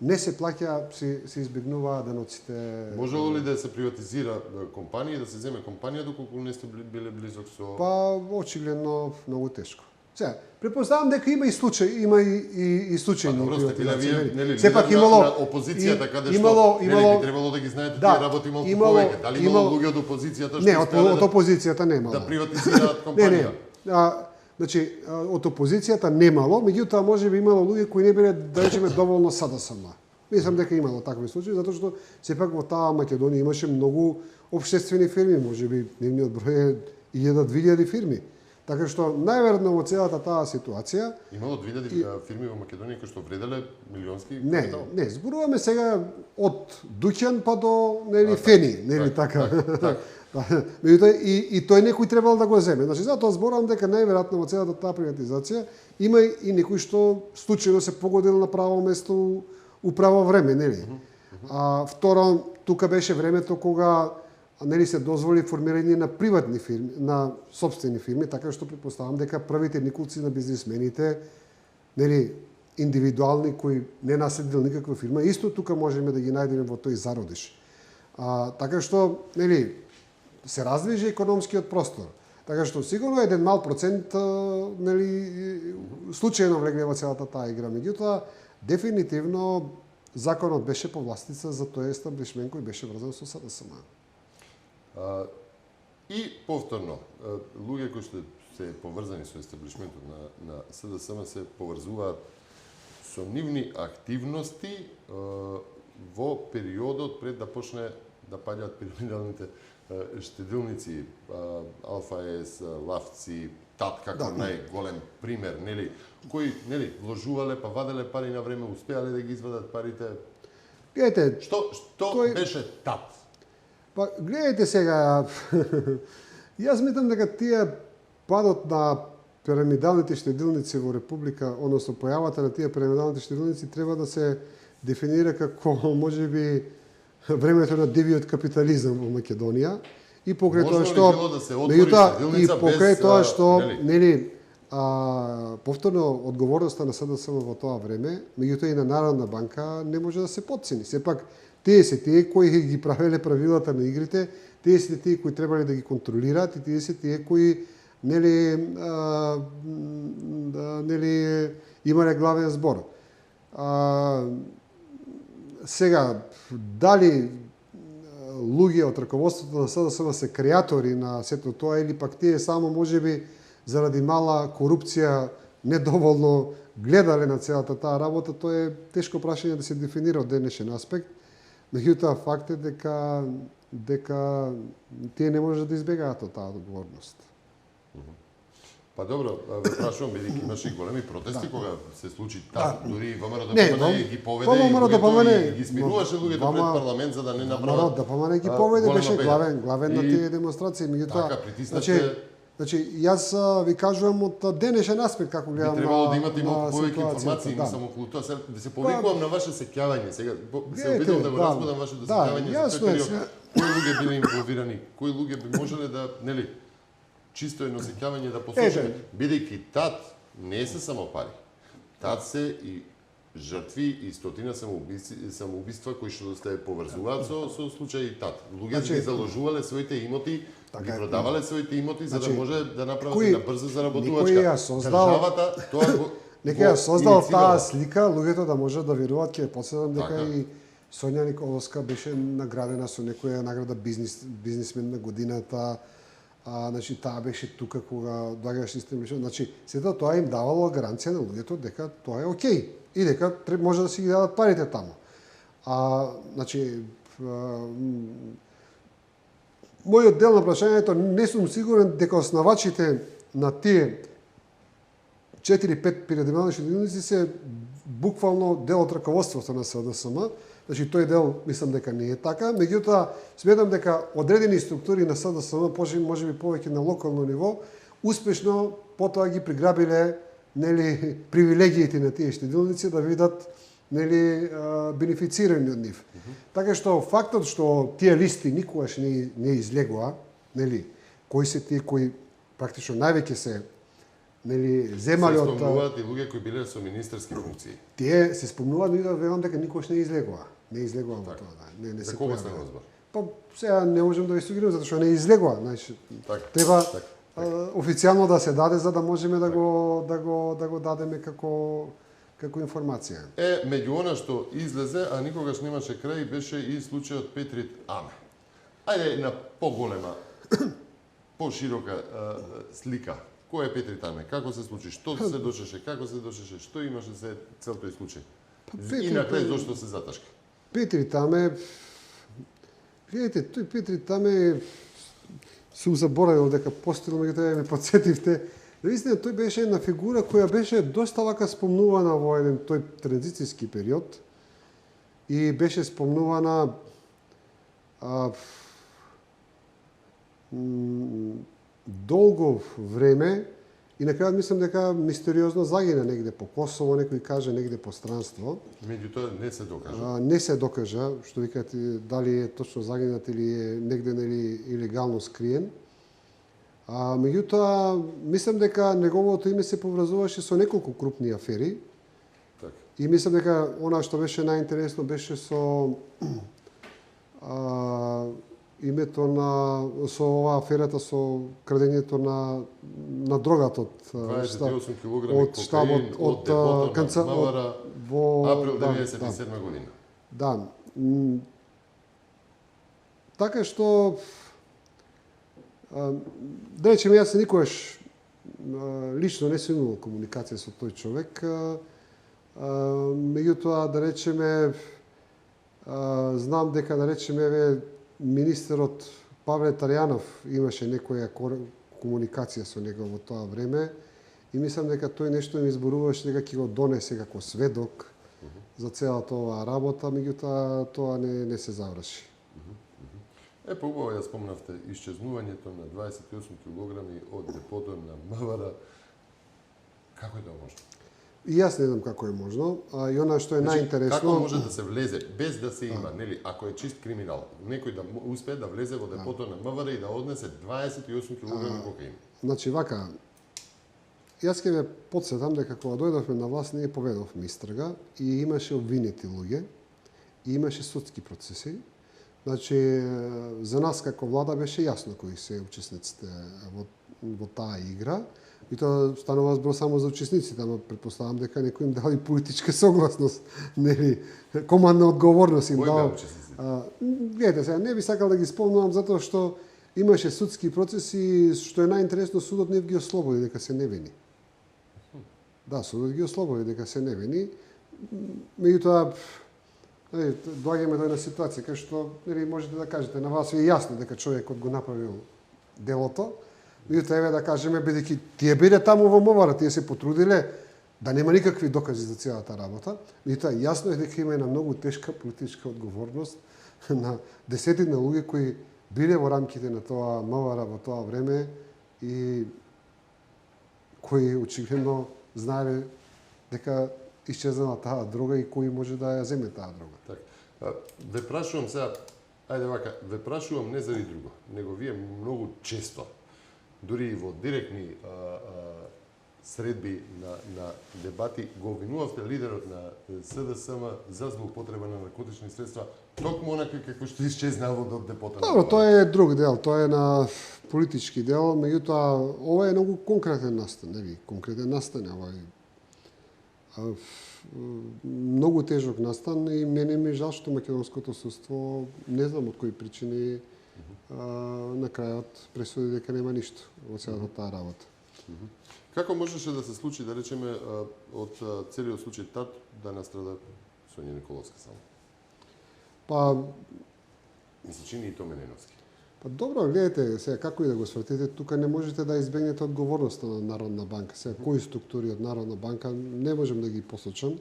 не се плаќа, се избегнуваа даноците. Можело ли да се приватизира компанија, да се земе компанија доколку не сте биле близок со... Па очигледно многу тешко. Сега, претпоставам дека има и случаи, има и случаи. Па добро сте биле вие, нели, сепак лидер имало на опозицијата каде што имало би требало да ги знаете да, тие работи малку имало- повеќе. Дали имало луѓе од опозицијата што Не, успеале од опозицијата немало. да приватизираат Не, компанија? значи, од опозицијата немало, меѓутоа можеби имало луѓе кои не биле, да речеме, доволно СДСМ. Мислам дека имало такви случаи, затоа што сепак во таа Македонија имаше многу општествени фирми, можеби нивниот број е 1000-2000 фирми. Така што најверојатно во целата таа ситуација Имало 2000 фирми во Македонија кои што вределе милионски не, капитал. не, зборуваме сега од дуќан па до нели фени, нели така. Меѓутоа и тој некој требало да го земе. Значи затоа зборувам дека најверојатно во целата таа приватизација има и некој што случајно се погодил на право место у право време, нели? Второ, тука беше времето кога нели се дозволи формирање на приватни фирми, на сопствени фирми, така што претпоставам дека првите николци на бизнисмените, нели, индивидуални кои не наследил никаква фирма, исто тука можеме да ги најдеме во тој зародиш. Така што, нели, се раздвижи економскиот простор. Така што сигурно еден мал процент, нели, случајно влегле во целата таа игра. Меѓутоа, дефинитивно законот беше повластица за тој естаблишмент кој беше врзан со СДСМ. И повторно, луѓе кои што се поврзани со естаблишментот на СДСМ се поврзуваат со нивни активности во периодот пред да почне да паѓаат пирамидалните штедилници, Алфа С, Лавци, ТАТ како најголем пример, нели, кои, нели, вложувале па ваделе пари на време, успеале да ги извадат парите. Гледате, Што беше ТАТ? па гледайте сега, јас мислам дека тие падот на пирамидалните штедилници во Република, односно појавата на тие пирамидалните штедилници треба да се дефинира како можеби времето на дивиот капитализам во Македонија и покрај тоа што меѓутоа и покрај тоа што нели повторно одговорноста на СДСМ во тоа време, меѓутоа и на Народна банка не може да се потцени. Сепак тие се тие кои ги правеле правилата на игрите, тие се тие кои требале да ги контролираат и тие се тие кои нели имале главен збор. Сега, дали луѓе од раководството на СДСМ се креатори на сето тоа или пак тие само можеби заради мала корупција недоволно гледале на целата таа работа, тоа е тешко прашање да се дефинира од денешен аспект. Меѓутоа факт е дека тие не можат да избегаат од таа одговорност. Па добро, ве прашувам, бидејќи имаше големи протести кога се случи таа, дури ВМРО ДПМН ги поведе и ги смируваше луѓето пред парламент за да не направат. ДПМН ги поведе, беше главен на тие демонстрации, меѓутоа. Така, притиснате. Значи, јас ви кажувам од денешен аспект како гледам на. Би требало да имате малку повеќе информации, не само околу тоа, да се повикувам на ваше сеќавање, сега се обидувам да го разбудам вашето сеќавање за тој период. Кои луѓе биле инволвирани, кои луѓе би можеле да, нели, чисто едно сеќавање да послушаме, бидејќи ТАТ не се само пари. ТАТ се и жртви и стотина самоубиства кои што се поврзуваат со случај ТАТ. Луѓе ги заложувале своите имоти, ги продавале своите имоти за да може да направат една брза заработувачка. Државата тоа го Нека ја создал таа слика, луѓето да можат да веруваат, ќе подсетам дека и Сонја Николовска беше наградена со некоја награда бизнисмен на годината. Значи таа беше тука кога доаѓаше естаблишмент. Значи сето тоа им давало гаранција на луѓето дека тоа е окей и дека може да си ги дадат парите таму. Значи мојот дел на прашањето, не сум сигурен дека основачите на тие 4-5 пирамидални штедилници се буквално дел од раководството на СДСМ. Значи тој дел мислам дека не е така, меѓутоа сметам дека одредени структури на СДСМ, можеби повеќе на локално ниво, успешно потоа ги приграбиле нели привилегиите на тие штедилници да видат нели бенефицирани од нив. Така што фактот што тие листи никогаш не излегоа, нели, кои се тие кои практично највеќе се нели Се земале од спомнуваат и луѓе кои биле со министерски функции. тие се спомнуваат, но и да верувам дека никош не излегува. Не излегува во тоа, да. Не За се кого појавува. станува збор? Па сега не можам да ви сугерирам затоа што не излегува, значи Така, треба така. официјално да се даде за да можеме да го дадеме како информација. Меѓу она што излезе, а никогаш немаше крај, беше и случајот Петрит Аме. Ајде на поголема, поширока слика. Кој е Петрит Аме? Како се случи? Што се дошеше? Како се дошеше? Што имаше се цел тој случај? И на крај зошто се заташка? Петри Таме, гледайте, тој Петри Таме сум заборавил дека постојал, меѓутоа ме подсетивте. Наистина тој беше една фигура која беше доста вака спомнувана во еден тој транзицијски период и беше спомнувана долго време и на крајот мислам дека мистериозно загина негде по Косово, некој каже негде по странство. Меѓутоа не се докажа. Не се докажа, што викате, дали е точно загинат или е негде нели илегално скриен. Меѓутоа, мислам дека неговото име се поврзуваше со неколку крупни афери. Така. И мислам дека она што беше најинтересно беше со името со оваа аферата со крадењето на дрогата од 28 кг од штабот од депото на Мавара во април 97 година. Да. Така што да речеме, јас никогаш лично не сум имал комуникација со тој човек. Меѓутоа, да речеме, знам дека, да речеме, министерот Павле Тарјанов имаше некоја комуникација со него во тоа време и мислам дека тој нешто ми изборуваше дека ќе го донесе како сведок за целата оваа работа, меѓутоа тоа не се заврши. Поубаво ја спомнавте исчезнувањето на 28 кг од депото на Мавара. Како е тоа можно? И јас не знам како е можно, и она што е најинтересно... Како може да се влезе без да се има, нели, ако е чист криминал, некој да успее да влезе во депото на Мавара и да однесе 28 кг кокаин? Значи вака, јас ќе ве потсетам дека кога дојдовме на власт ние поведовме истрага и имаше обвинети луѓе и имаше судски процеси. Значи, за нас како влада беше јасно кои се учесниците во таа игра. И тоа станува збор само за учесниците, ама претпоставам дека некој им дали политичка согласност, нели, командна одговорност им дал. Гледате сега, не би сакал да ги спомнувам затоа што имаше судски процеси, што е најинтересно, судот не ги ослободи дека се невини. Да, судот ги ослободи дека се невини. Меѓутоа, доаѓаме до една ситуација кај што нели можете да кажете на вас е јасно дека човекот го направил делото. Меѓутоа еве да кажеме бидејќи тие биде таму во Мавара, тие се потрудиле да нема никакви докази за целата работа. Меѓутоа јасно е дека има една многу тешка политичка одговорност на десетина луѓе кои биле во рамките на тоа Мавара во тоа време и кои очигледно знаеле дека исчезнала таа дрога и кој може да ја земе таа дрога. Така. Ве прашувам сега, ајде вака, ве прашувам не заради друго, него вие многу често, дури и во директни средби на дебати, го обвинувавте лидерот на СДСМ за злоупотреба на наркотични средства, токму онакви како што исчезнаа во депото. Добро, тоа е друг дел, тоа е на политички дел, меѓутоа ова е многу конкретен настан, нели, конкретен настан е овој многу тежок настан и мене ми жал што македонското судство не знам од кои причини на крајот пресуди дека нема ништо во целата таа работа. Како можеше да се случи, да речеме, од целиот случај ТАТ да настрада Сонја Николовска само? Па ми се чини и тоа Мененовски. Па добро, гледате, сега како и да го свртите, тука не можете да избегнете одговорноста на Народна банка. Сега кои структури од Народна банка не можем да ги посочам.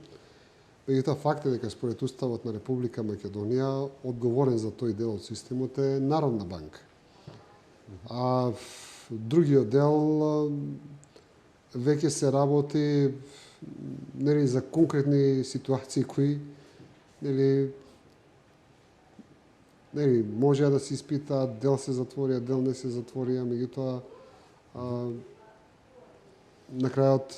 Меѓутоа факт е дека според Уставот на Република Македонија одговорен за тој дел од системот е Народна банка. А другиот дел веќе се работи нели за конкретни ситуации кои нели може да се испитаат, дел се затворија, дел не се затворија, меѓутоа на крајот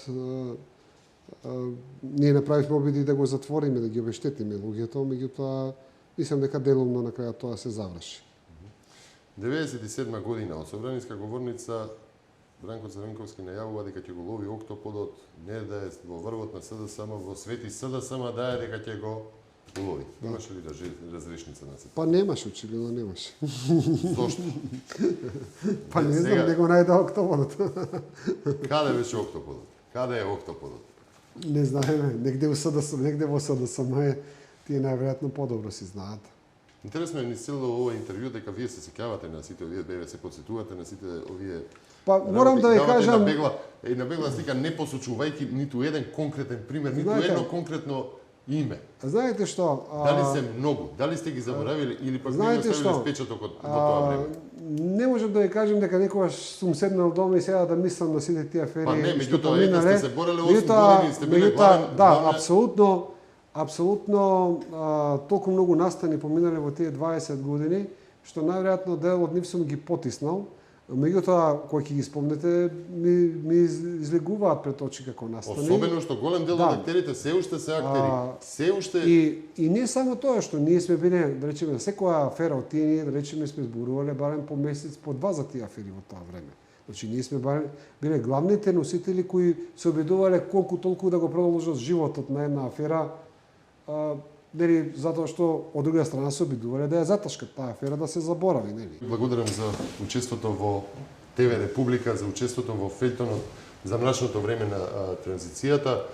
ние направивме обиди да го затвориме, да ги обештетиме луѓето, меѓутоа мислам дека делумно на крајот тоа се заврши. 97 година од собраниска говорница Бранко Црнковски најавува дека ќе го лови октоподот, не да е во врвот на СДСМ, во свети СДСМ да е дека ќе го улови. Имаше ли разрешница на се? Па немаше, очигледно немаше. Зошто? Па не знам, не го најде октоподот. Каде беше октоподот? Каде е октоподот? Не знаеме, негде во СДСМ е, тие најверојатно подобро си знаат. Интересно е ни цело ова интервју дека вие се сеќавате на сите овие бебе, се подсетувате на сите овие. Па морам да ви кажам, на бегла слика не посочувајќи ниту еден конкретен пример, ниту Знаете, едно конкретно име. знаете што? Дали се многу? Дали сте ги заборавиле или пак не ги знаете оставиле што? спечатокот во тоа време? Не можам да ви кажам дека некогаш сум седнал дома и сега да мислам на сите тие афери Па не, што меѓутоа, ете, поминале. сте се бореле 8 години, сте биле главен... Да, апсолутно толку многу настани поминале во тие 20 години, што најверојатно дел од нив сум ги потиснал. Меѓутоа, кога ќе ги спомнете, ми излегуваат пред очи како настани. Особено што голем дел од актерите се уште се актери. Се уште... И не само тоа што ние сме биле, да речеме, на секоја афера од тие, ние, да речеме, сме зборувале барем по месец, по два за тие афери во тоа време. Значи, ние сме биле главните носители кои се обидувале колку толку да го продолжат животот на една афера, нели, затоа што од друга страна се обидувале да ја заташкат таа афера, да се заборави, нели. Благодарам за учеството во ТВ Република, за учеството во фејтонот за мрачното време на транзицијата.